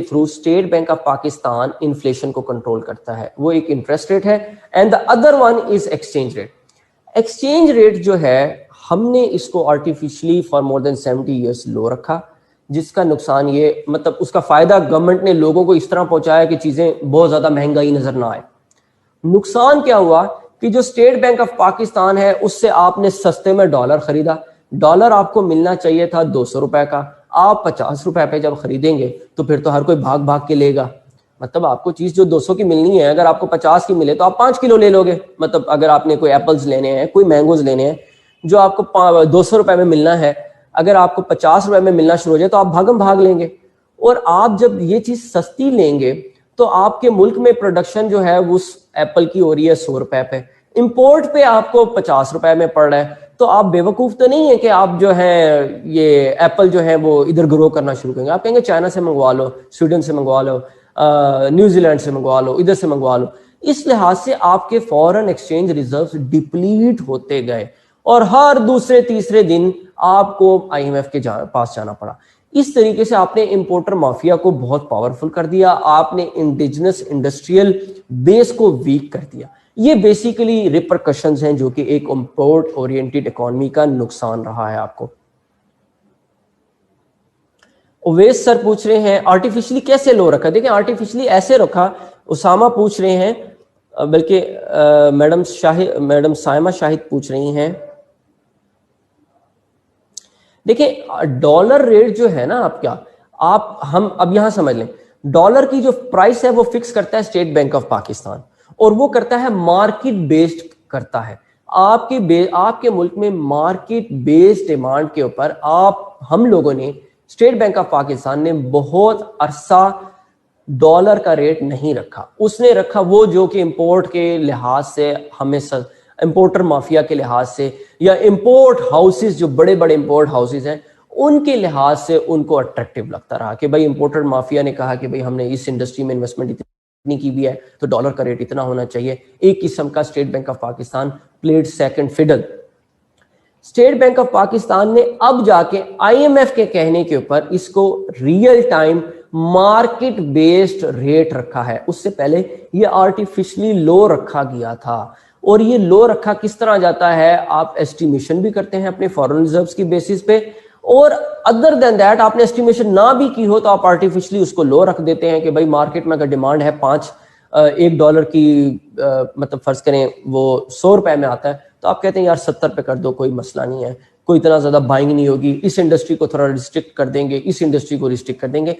through State bank of Pakistan inflation کو کنٹرول کرتا ہے. وہ ایک انٹرسٹ ریٹ ہے and the other one is exchange rate. Exchange rate جو ہے ہم نے اس کو artificially for more than 70 years low رکھا، جس کا نقصان یہ، مطلب اس کا فائدہ گورنمنٹ نے لوگوں کو اس طرح پہنچایا کہ چیزیں بہت زیادہ مہنگائی نظر نہ آئے. نقصان کیا ہوا کہ جو اسٹیٹ بینک آف پاکستان ہے اس سے آپ نے سستے میں ڈالر خریدا. ڈالر آپ کو ملنا چاہیے تھا 200 روپے کا، آپ 50 روپے پہ جب خریدیں گے تو پھر تو ہر کوئی بھاگ کے لے گا. مطلب آپ کو چیز جو 200 کی ملنی ہے، اگر آپ کو 50 کی ملے تو آپ 5 کلو لے لو گے. مطلب اگر آپ نے کوئی ایپلز لینے ہیں، کوئی مینگوز لینے ہیں جو آپ کو 200 روپے میں ملنا ہے، اگر آپ کو 50 روپے میں ملنا شروع ہو جائے تو آپ بھاگ لیں گے. اور آپ جب یہ چیز سستی لیں گے تو آپ کے ملک میں پروڈکشن جو ہے اس ایپل کی ہو رہی ہے 100 روپے پہ، امپورٹ پہ آپ کو 50 روپے میں پڑ رہا ہے. تو آپ بے وقوف تو نہیں ہے کہ آپ جو ہے یہ ایپل جو ہے وہ ادھر گرو کرنا شروع کریں گے. آپ کہیں گے چائنا سے منگوا لو، سویڈن سے منگوا لو، نیوزی لینڈ سے منگوا لو، ادھر سے منگوا لو. اس لحاظ سے آپ کے فورن ایکسچینج ریزروز ڈپلیٹ ہوتے گئے اور ہر دوسرے تیسرے دن آپ کو آئی ایم ایف کے پاس جانا پڑا. اس طریقے سے آپ نے امپورٹر مافیا کو بہت پاورفل کر دیا، آپ نے انڈیجنس انڈسٹریل بیس کو ویک کر دیا. یہ بیسیکلی ریپرکشنز ہیں جو کہ ایک امپورٹ اورینٹڈ اکانومی کا نقصان رہا ہے آپ کو. اویس سر پوچھ رہے ہیں آرٹیفیشلی کیسے لو رکھا؟ دیکھیں آرٹیفیشلی ایسے رکھا. اسامہ پوچھ رہے ہیں، بلکہ میڈم سائمہ شاہد پوچھ رہی ہیں. دیکھیں ڈالر ریٹ جو ہے نا ہم اب یہاں سمجھ لیں، ڈالر کی جو پرائس ہے وہ فکس کرتا ہے اسٹیٹ بینک آف پاکستان، اور وہ کرتا ہے مارکیٹ بیسڈ کرتا ہے. آپ کے ملک میں مارکیٹ بیسڈ ڈیمانڈ کے اوپر ہم لوگوں نے، اسٹیٹ بینک آف پاکستان نے بہت عرصہ ڈالر کا ریٹ نہیں رکھا. اس نے رکھا وہ جو کہ امپورٹ کے لحاظ سے ہمیں امپورٹر مافیا کے لحاظ سے یا امپورٹ ہاؤسز جو بڑے بڑے امپورٹ ہاؤسز ہیں ان کے لحاظ سے ان کو اٹریکٹیو لگتا رہا کہ بھائی امپورٹر مافیا نے کہا کہ بھائی ہم نے اس انڈسٹری میں انویسٹمنٹ اتنی کی بھی ہے تو ڈالر کا ریٹ اتنا ہونا چاہیے. ایک قسم کا state bank of Pakistan played second fiddle. State bank of Pakistan نے اب جا کے آئی ایم ایف کے کہنے کے اوپر اس کو real time market based rate رکھا ہے. اس سے پہلے یہ آرٹیفیشلی لو رکھا گیا تھا. اور یہ لو رکھا کس طرح جاتا ہے؟ آپ ایسٹیمیشن بھی کرتے ہیں اپنے فارن ریزروز کی بیسس پہ، اور ادر دین دیٹ آپ نے ایسٹیمیشن نہ بھی کی ہو تو آپ آرٹیفیشلی اس کو لو رکھ دیتے ہیں کہ بھائی مارکیٹ میں اگر ڈیمانڈ ہے $1 کی، مطلب فرض کریں وہ 100 روپے میں آتا ہے تو آپ کہتے ہیں یار 70 پہ کر دو, کوئی مسئلہ نہیں ہے, کوئی اتنا زیادہ بائنگ نہیں ہوگی, اس انڈسٹری کو تھوڑا ریسٹرکٹ کر دیں گے, اس انڈسٹری کو ریسٹرکٹ کر دیں گے.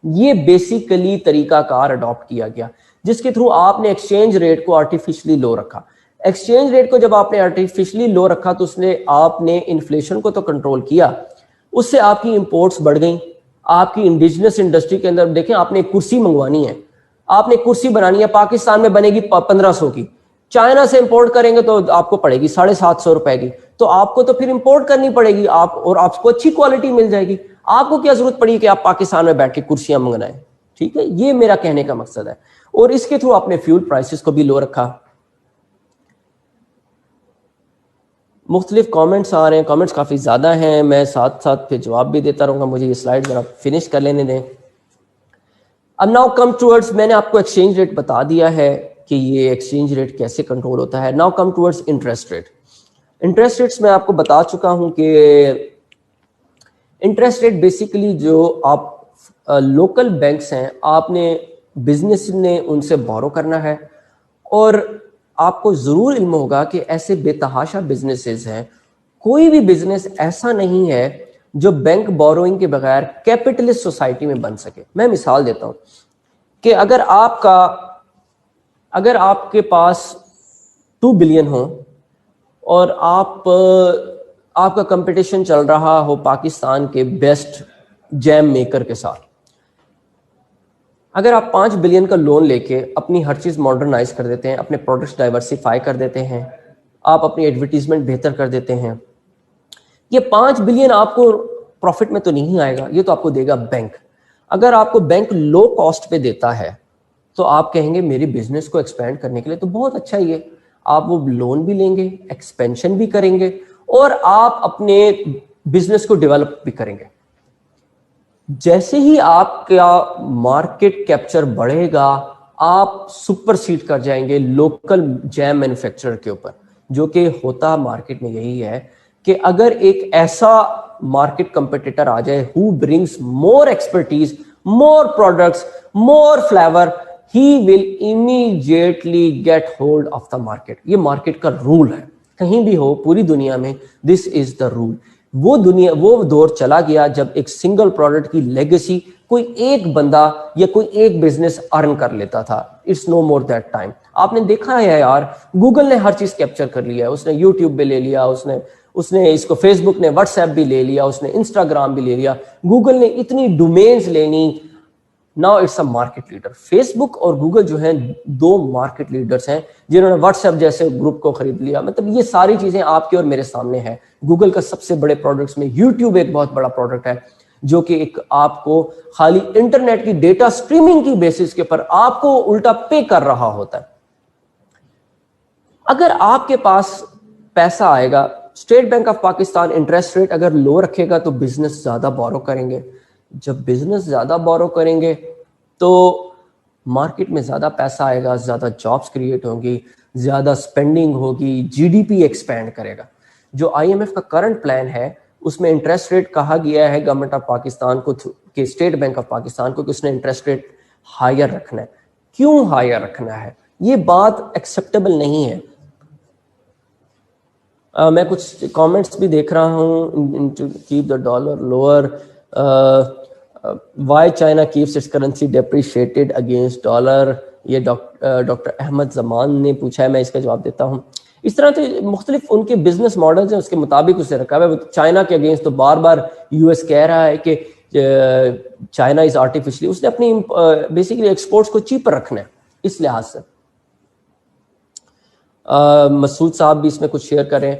یہ بیسیکلی طریقہ کار اڈاپٹ کیا گیا جس کے تھرو آپ نے ایکسچینج ریٹ کو آرٹیفیشلی لو رکھا. ایکسچینج ریٹ کو جب آپ نے آرٹیفیشلی لو رکھا تو اس نے آپ نے انفلیشن کو تو کنٹرول کیا, اس سے آپ کی امپورٹس بڑھ گئیں. آپ کی انڈیجنس انڈسٹری کے اندر دیکھیں, آپ نے ایک کرسی منگوانی ہے, آپ نے کرسی بنانی ہے, پاکستان میں بنے گی 1500 کی, چائنا سے امپورٹ کریں گے تو آپ کو پڑے گی 750 روپے کی, تو آپ کو تو پھر امپورٹ کرنی پڑے گی آپ, اور آپ کو اچھی کوالٹی مل جائے گی. آپ کو کیا ضرورت پڑی کہ آپ پاکستان میں بیٹھ کے کرسیاں منگنائیں. ٹھیک ہے, یہ میرا کہنے کا مقصد ہے. اور اس کے تھرو آپ نے فیول پرائسز کو بھی لو رکھا. مختلف کامنٹس آ رہے ہیں, کامنٹس کافی زیادہ ہیں, میں ساتھ ساتھ پھر جواب بھی دیتا رہوں گا, مجھے یہ سلائڈ ذرا فنش کر لینے دیں. اب ناؤ کم ٹورڈز, میں نے آپ کو ایکسچینج ریٹ بتا دیا ہے کہ یہ ایکسچینج ریٹ کیسے کنٹرول ہوتا ہے. Now come towards interest rate. Interest rates میں آپ کو بتا چکا ہوں کہ انٹرسٹ ریٹ بیسیکلی جو آپ لوکل بینکس ہیں, آپ نے بزنس نے ان سے بورو کرنا ہے, اور آپ کو ضرور علم ہوگا کہ ایسے بے تحاشا بزنسز ہیں, کوئی بھی بزنس ایسا نہیں ہے جو بینک بوروئنگ کے بغیر کیپٹلسٹ سوسائٹی میں بن سکے. میں مثال دیتا ہوں کہ اگر آپ کے پاس 2 بلین ہو اور آپ کا کمپٹیشن چل رہا ہو پاکستان کے بیسٹ جیم میکر کے ساتھ, اگر آپ 5 بلین کا لون لے کے اپنی ہر چیز ماڈرنائز کر دیتے ہیں, اپنے پروڈکٹس ڈائیورسیفائی کر دیتے ہیں, آپ اپنی ایڈورٹیزمنٹ بہتر کر دیتے ہیں, یہ 5 بلین آپ کو پروفٹ میں تو نہیں آئے گا, یہ تو آپ کو دے گا بینک. اگر آپ کو بینک لو کاسٹ پہ دیتا ہے تو آپ کہیں گے میری بزنس کو ایکسپینڈ کرنے کے لیے تو بہت اچھا ہی ہے, آپ وہ لون بھی لیں گے, ایکسپینشن بھی کریں گے, اور آپ اپنے بزنس کو ڈیولپ بھی کریں گے. جیسے ہی آپ کا مارکیٹ کیپچر بڑھے گا, آپ سپر سیڈ کر جائیں گے لوکل جیم مینوفیکچرر کے اوپر. جو کہ ہوتا مارکیٹ میں یہی ہے کہ اگر ایک ایسا مارکیٹ کمپٹیٹر آ جائے who brings more expertise, more products, more flavor, he will immediately get hold of the market. یہ مارکیٹ کا رول ہے, کہیں بھی ہو پوری دنیا میں, this is the rule. وہ دور چلا گیا جب ایک سنگل پروڈکٹ کی لیگیسی کوئی ایک بندہ یا کوئی ایک بزنس ارن کر لیتا تھا. It's no more that time. آپ نے دیکھا ہے یار, گوگل نے ہر چیز کیپچر کر لیا ہے, اس نے یوٹیوب بھی لے لیا, اس نے اس کو فیس بک نے واٹس ایپ بھی لے لیا, اس نے انسٹاگرام بھی لے لیا, گوگل نے اتنی ڈومینز لینی. Now it's a market leader. Facebook اور گوگل جو ہیں 2 مارکیٹ لیڈرز ہیں جنہوں نے واٹس ایپ جیسے گروپ کو خرید لیا. مطلب یہ ساری چیزیں آپ کے اور میرے سامنے ہیں. گوگل کا سب سے بڑے پروڈکٹس میں یوٹیوب ایک بہت بڑا پروڈکٹ ہے جو کہ ایک آپ کو خالی انٹرنیٹ کی ڈیٹا سٹریمنگ کی بیسس کے پر آپ کو الٹا پے کر رہا ہوتا ہے. اگر آپ کے پاس پیسہ آئے گا, State bank of Pakistan interest rate اگر لو رکھے گا تو بزنس زیادہ بورو کریں گے. جب بزنس زیادہ بورو کریں گے تو مارکیٹ میں زیادہ پیسہ آئے گا, زیادہ جابس کریٹ ہوں گی, زیادہ سپینڈنگ ہوگی, جی ڈی پی ایکسپینڈ کرے گا. جو آئی ایم ایف کا کرنٹ پلان ہے اس میں انٹرسٹ ریٹ کہا گیا ہے گورنمنٹ آف پاکستان کو کہ اسٹیٹ بینک آف پاکستان کو کہ اس نے انٹرسٹ ریٹ ہائر رکھنا ہے. کیوں ہائر رکھنا ہے؟ یہ بات ایکسیپٹیبل نہیں ہے. میں کچھ کامنٹس بھی دیکھ رہا ہوں. Keep the dollar lower, why China keeps its currency depreciated against dollar. یہ ڈاکٹر احمد زمان نے پوچھا ہے, میں اس کا جواب دیتا ہوں. اس طرح سے مختلف ان کے بزنس ماڈلز ہیں, اس کے مطابق اسے رکھا ہوا ہے. چائنا کے اگینسٹ تو بار بار یو ایس کہہ رہا ہے کہ چائنا از آرٹیفیشلی, اس نے اپنی بیسیکلی ایکسپورٹس کو چیپر رکھنا ہے اس لحاظ سے. مسعود صاحب بھی اس میں کچھ شیئر کریں.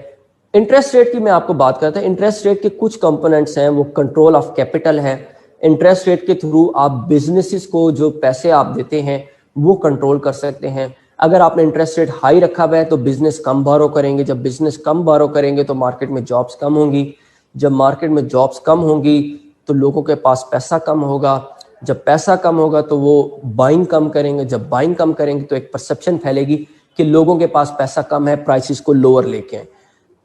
انٹرسٹ ریٹ کی میں آپ کو بات کرتا ہوں. انٹرسٹ ریٹ کے کچھ کمپوننٹس ہیں, وہ کنٹرول آف کیپٹل ہے. انٹرسٹ ریٹ کے تھرو آپ بزنسز کو جو پیسے آپ دیتے ہیں وہ کنٹرول کر سکتے ہیں. اگر آپ نے انٹرسٹ ریٹ ہائی رکھا ہوا ہے تو بزنس کم بارو کریں گے. جب بزنس کم بارو کریں گے تو مارکیٹ میں جابس کم ہوں گی. جب مارکیٹ میں جابس کم ہوں گی تو لوگوں کے پاس پیسہ کم ہوگا. جب پیسہ کم ہوگا تو وہ بائنگ کم کریں گے. جب بائنگ کم کریں گے تو ایک پرسپشن پھیلے گی کہ لوگوں کے پاس پیسہ کم ہے, پرائسز کو لوور لے کے آئیں.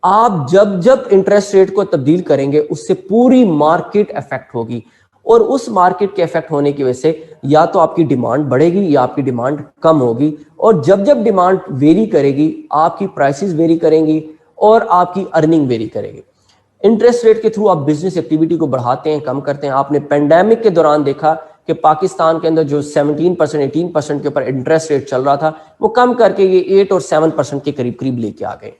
آپ جب انٹرسٹ ریٹ کو تبدیل کریں گے اس سے پوری مارکیٹ افیکٹ ہوگی, اور اس مارکیٹ کے افیکٹ ہونے کی وجہ سے یا تو آپ کی ڈیمانڈ بڑھے گی یا آپ کی ڈیمانڈ کم ہوگی. اور جب ڈیمانڈ ویری کرے گی آپ کی پرائسز ویری کریں گی, اور آپ کی ارننگ ویری کرے گی. انٹرسٹ ریٹ کے تھرو آپ بزنس ایکٹیویٹی کو بڑھاتے ہیں, کم کرتے ہیں. آپ نے پینڈیمک کے دوران دیکھا کہ پاکستان کے اندر جو 17% 18% کے اوپر انٹرسٹ ریٹ چل رہا تھا وہ کم کر کے یہ 8 اور 7% کے قریب قریب لے کے آ گئے.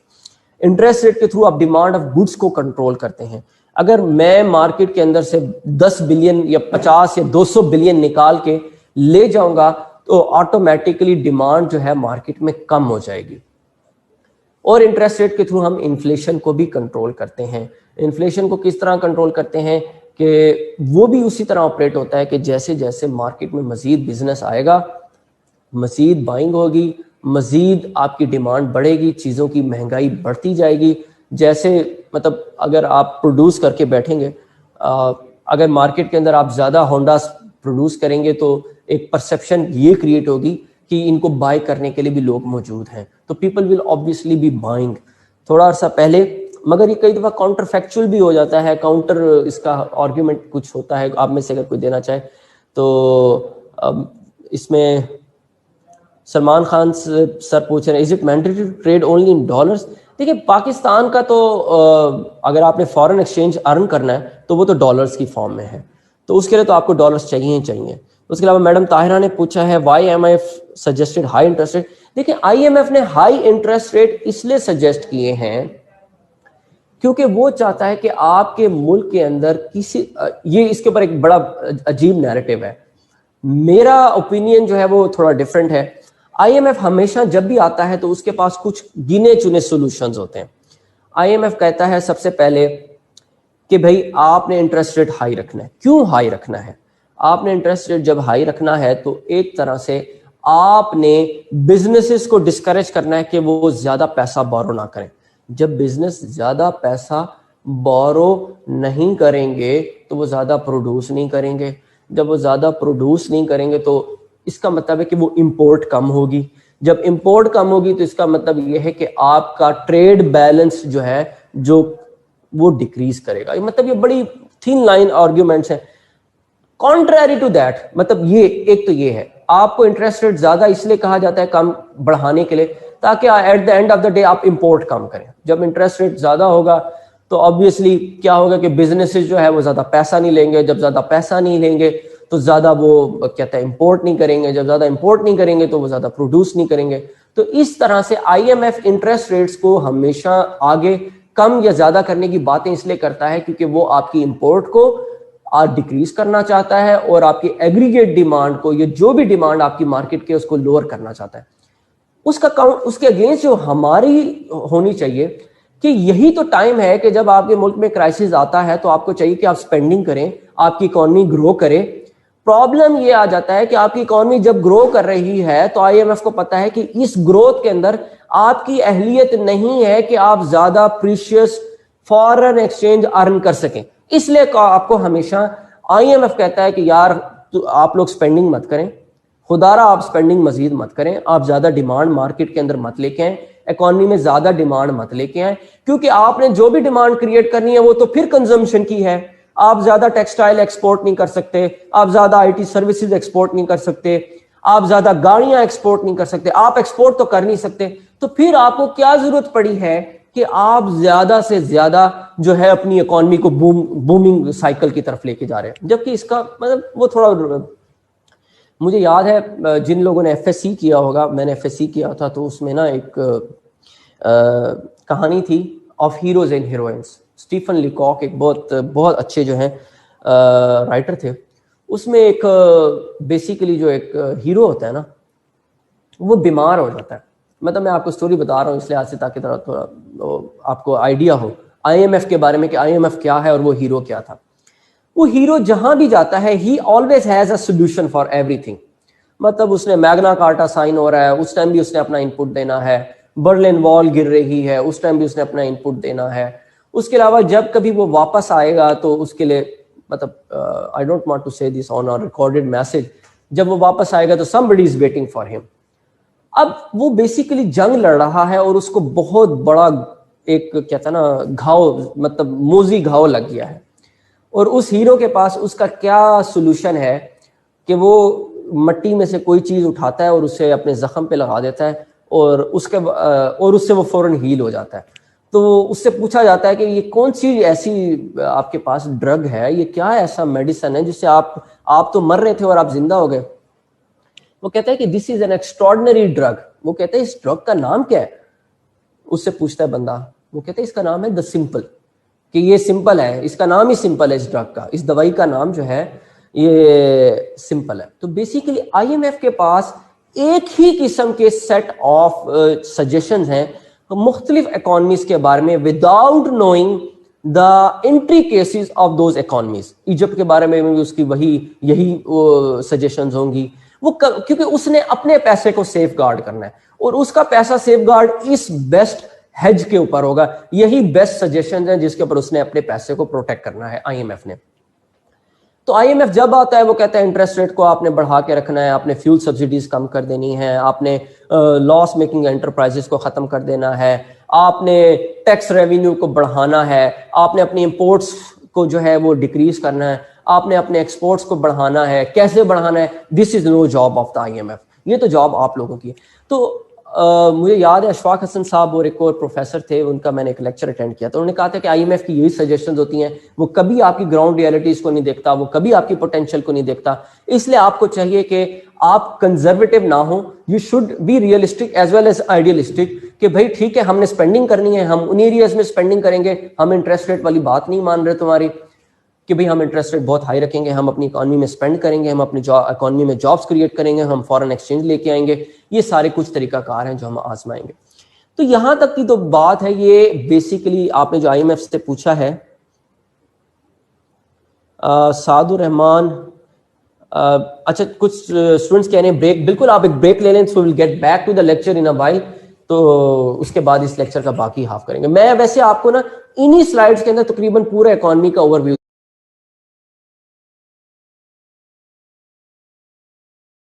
انٹرسٹ ریٹ کے تھرو آپ ڈیمانڈ آف گڈس کو کنٹرول کرتے ہیں. اگر میں مارکیٹ کے اندر سے 10 بلین یا 50 یا 200 بلین نکال کے لے جاؤں گا تو آٹومیٹکلی ڈیمانڈ جو ہے مارکیٹ میں کم ہو جائے گی. اور انٹرسٹ ریٹ کے تھرو ہم انفلیشن کو بھی کنٹرول کرتے ہیں. انفلیشن کو کس طرح کنٹرول کرتے ہیں کہ وہ بھی اسی طرح آپریٹ ہوتا ہے کہ جیسے جیسے مارکیٹ میں مزید بزنس آئے گا, مزید بائنگ ہوگی, مزید آپ کی ڈیمانڈ بڑھے گی, چیزوں کی مہنگائی بڑھتی جائے گی. جیسے مطلب اگر آپ پروڈیوس کر کے بیٹھیں گے, اگر مارکیٹ کے اندر آپ زیادہ ہونڈاز پروڈیوس کریں گے تو ایک پرسیپشن یہ کریٹ ہوگی کہ ان کو بائی کرنے کے لیے بھی لوگ موجود ہیں, تو people will obviously be buying. تھوڑا عرصہ پہلے, مگر یہ کئی دفعہ کاؤنٹر فیکچوئل بھی ہو جاتا ہے, کاؤنٹر اس کا آرگیومنٹ کچھ ہوتا ہے, آپ میں سے اگر کوئی دینا چاہے تو. اس میں سلمان خان سر پوچھ رہے ہیں, is it mandatory to trade only in dollars? دیکھیے پاکستان کا تو اگر آپ نے فارن ایکسچینج ارن کرنا ہے تو وہ تو ڈالرز کی فارم میں ہے, تو اس کے لیے تو آپ کو ڈالرز چاہیے ہی چاہیے. اس کے علاوہ میڈم طاہرہ نے پوچھا ہے why M I F suggested high interest rate. دیکھیں آئی ایم ایف نے ہائی انٹرسٹ ریٹ اس لیے سجیسٹ کیے ہیں کیونکہ وہ چاہتا ہے کہ آپ کے ملک کے اندر کسی, یہ اس کے اوپر ایک بڑا عجیب نیریٹو ہے, میرا اوپینین جو ہے وہ تھوڑا ڈفرینٹ ہے. آئی ایم ایف ہمیشہ جب بھی آتا ہے تو اس کے پاس کچھ گنے چنے سولوشنز ہوتے ہیں. آئی ایم ایف کہتا ہے سب سے پہلے کہ بھائی آپ نے انٹرسٹ ریٹ ہائی رکھنا ہے. کیوں ہائی رکھنا ہے؟ آپ نے انٹرسٹ ریٹ جب ہائی رکھنا ہے تو ایک طرح سے آپ نے بزنسز کو ڈسکریج کرنا ہے کہ وہ زیادہ پیسہ بورو نہ کریں. جب بزنس زیادہ پیسہ بورو نہیں کریں گے تو وہ زیادہ پروڈیوس نہیں کریں گے. جب وہ زیادہ پروڈیوس نہیں کریں گے تو اس کا مطلب ہے کہ وہ امپورٹ کم ہوگی. جب امپورٹ کم ہوگی تو اس کا مطلب یہ ہے کہ آپ کا ٹریڈ بیلنس جو ہے جو وہ ڈیکریز کرے گا. مطلب یہ بڑی تھن لائن آرگیومنٹس ہیں. کانٹریری ٹو دیٹ, مطلب یہ ایک تو یہ ہے آپ کو انٹرسٹ ریٹ زیادہ اس لیے کہا جاتا ہے کم بڑھانے کے لیے تاکہ at the end of the day آپ امپورٹ کم کریں. جب انٹرسٹ ریٹ زیادہ ہوگا تو آبویسلی کیا ہوگا کہ بزنسز جو ہے وہ زیادہ پیسہ نہیں لیں گے. جب زیادہ پیسہ نہیں لیں گے تو زیادہ وہ کہتا ہے امپورٹ نہیں کریں گے. جب زیادہ امپورٹ نہیں کریں گے تو وہ زیادہ پروڈیوس نہیں کریں گے. تو اس طرح سے I M F interest rates کو ہمیشہ آگے کم یا زیادہ کرنے کی باتیں اس لیے کرتا ہے کیونکہ وہ آپ کی امپورٹ کو ڈیکریز کرنا چاہتا ہے اور آپ کی ایگریگیٹ ڈیمانڈ کو, یہ جو بھی ڈیمانڈ آپ کی مارکیٹ کے اس کو لوور کرنا چاہتا ہے. اس کے اگینسٹ جو ہماری ہونی چاہیے کہ یہی تو ٹائم ہے کہ جب آپ کے ملک میں کرائسس آتا ہے تو آپ کو چاہیے کہ آپ سپینڈنگ کریں, آپ کی اکانومی گرو کرے. پرابلم یہ آ جاتا ہے کہ آپ کی اکانومی جب گرو کر رہی ہے تو آئی ایم ایف کو پتا ہے کہ اس گروتھ کے اندر آپ کی اہلیت نہیں ہے کہ آپ زیادہ پریشیس فارن ایکسچینج ارن کر سکیں. اس لیے آپ کو ہمیشہ آئی ایم ایف کہتا ہے کہ یار آپ لوگ سپینڈنگ مت کریں, خدا را آپ سپینڈنگ مزید مت کریں, آپ زیادہ ڈیمانڈ مارکیٹ کے اندر مت لے کے آئیں, اکانومی میں زیادہ ڈیمانڈ مت لے کے آئیں, کیونکہ آپ نے جو بھی ڈیمانڈ کریٹ کرنی ہے وہ تو پھر کنزمپشن کی ہے. آپ زیادہ ٹیکسٹائل ایکسپورٹ نہیں کر سکتے, آپ زیادہ آئی ٹی سروسز ایکسپورٹ نہیں کر سکتے, آپ زیادہ گاڑیاں ایکسپورٹ نہیں کر سکتے, آپ ایکسپورٹ تو کر نہیں سکتے. تو پھر آپ کو کیا ضرورت پڑی ہے کہ آپ زیادہ سے زیادہ جو ہے اپنی اکانومی کو بومنگ سائیکل کی طرف لے کے جا رہے ہیں, جبکہ اس کا مطلب وہ تھوڑا, مجھے یاد ہے جن لوگوں نے ایف ایس سی کیا ہوگا, میں نے ایف ایس سی کیا تھا, تو اس میں نا ایک کہانی تھی of heroes and heroines. Stephen Leacock ایک بہت اچھے جو ہیں رائٹر تھے. اس میں ایک بیسیکلی جو ایک ہیرو ہوتا ہے نا وہ بیمار ہو جاتا ہے. مطلب میں آپ کو سٹوری بتا رہا ہوں اس لحاظ سے تاکہ تھوڑا آپ کو آئیڈیا ہو آئی ایم ایف کے بارے میں کہ آئی ایم ایف کیا ہے اور وہ ہیرو کیا تھا. وہ ہیرو جہاں بھی جاتا ہے he always has a solution for every thing. مطلب اس نے میگنا کارٹا سائن ہو رہا ہے, اس ٹائم بھی اس نے اپنا ان پٹ دینا ہے. برلن وال گر رہی ہے, اس ٹائم بھی اس نے اپنا ان پٹ دینا ہے. اس کے علاوہ جب کبھی وہ واپس آئے گا تو اس کے لیے مطلب آئی ڈونٹ وانٹ ٹو سے دس آن آور ریکارڈڈ میسج, جب وہ واپس آئے گا تو somebody is waiting for him. اب وہ بیسیکلی جنگ لڑ رہا ہے اور اس کو بہت بڑا ایک کہتا ہے نا گھاؤ, مطلب موزی گھاؤ لگ گیا ہے. اور اس ہیرو کے پاس اس کا کیا سولوشن ہے کہ وہ مٹی میں سے کوئی چیز اٹھاتا ہے اور اسے اپنے زخم پہ لگا دیتا ہے اور اس سے وہ فوراً ہیل ہو جاتا ہے. تو اس سے پوچھا جاتا ہے کہ یہ کون سی ایسی آپ کے پاس ڈرگ ہے, یہ کیا ایسا میڈیسن ہے جس سے آپ تو مر رہے تھے اور آپ زندہ ہو گئے. وہ کہتا ہے کہ دس از این ایکسٹراڈنری ڈرگ. وہ کہتے ہیں اس ڈرگ کا نام کیا ہے؟ اس سے پوچھتا ہے بندہ, وہ کہتے ہیں اس کا نام ہے دا سمپل, کہ یہ سمپل ہے, اس کا نام ہی سمپل ہے اس ڈرگ کا, اس دوائی کا نام جو ہے یہ سمپل ہے. تو بیسیکلی آئی ایم ایف کے پاس ایک ہی قسم کے سیٹ آف سجیشنز ہیں مختلف اکانومیز کے بارے میں without knowing the entry cases of those economies. Egypt کے بارے میں بھی اس کی یہی سجیشنز ہوں گی, وہ کیونکہ اس نے اپنے پیسے کو سیف گارڈ کرنا ہے اور اس کا پیسہ سیف گارڈ اس بیسٹ ہیج کے اوپر ہوگا. یہی بیسٹ سجیشن ہیں جس کے اوپر اس نے اپنے پیسے کو پروٹیکٹ کرنا ہے آئی ایم ایف نے. تو آئی ایم ایف جب آتا ہے وہ کہتا ہے انٹرسٹ ریٹ کو آپ نے بڑھا کے رکھنا ہے, آپ نے فیول سبسڈیز کم کر دینی ہے, آپ نے لاس میکنگ انٹرپرائزز کو ختم کر دینا ہے, آپ نے ٹیکس ریونیو کو بڑھانا ہے, آپ نے اپنی امپورٹس کو جو ہے وہ ڈیکریز کرنا ہے, آپ نے اپنے ایکسپورٹس کو بڑھانا ہے. کیسے بڑھانا ہے؟ This is no job of the I M F, یہ تو جاب آپ لوگوں کی ہے. تو مجھے یاد ہے اشفاق حسن صاحب اور ایک اور پروفیسر تھے, ان کا میں نے ایک لیکچر اٹینڈ کیا, تو انہوں نے کہا تھا کہ آئی ایم ایف کی یہی سجیشنز ہوتی ہیں, وہ کبھی آپ کی گراؤنڈ ریئلٹیز کو نہیں دیکھتا, وہ کبھی آپ کی پوٹینشیل کو نہیں دیکھتا. اس لیے آپ کو چاہیے کہ آپ کنزرویٹو نہ ہوں, you should be realistic as well as idealistic, کہ بھائی ٹھیک ہے ہم نے اسپینڈنگ کرنی ہے, ہم ان ایریاز میں اسپینڈنگ کریں گے, ہم انٹرسٹ ریٹ والی بات نہیں مان رہے تمہاری کہ بھئی ہم انٹرسٹ ریٹ بہت ہائی رکھیں گے, ہم اپنی اکانومی میں اسپینڈ کریں گے, ہم اپنی اکانومی میں جابس کریٹ کریں گے, ہم فارن ایکسچینج لے کے آئیں گے. یہ سارے کچھ طریقہ کار ہیں جو ہم آزمائیں گے. تو یہاں تک کی تو بات ہے. یہ بیسیکلی آپ نے جو آئی ایم ایف سے پوچھا ہے. سعد الرحمان, اچھا کچھ اسٹوڈنٹس کہہ رہے ہیں بریک, بالکل آپ ایک بریک لے لیں, so we'll get back to the lecture in a while. تو اس کے بعد اس لیکچر کا باقی ہاف کریں گے. میں ویسے آپ کو نا انہی سلائیڈز کے اندر تقریباً پورا اکانومی کا اوور ویو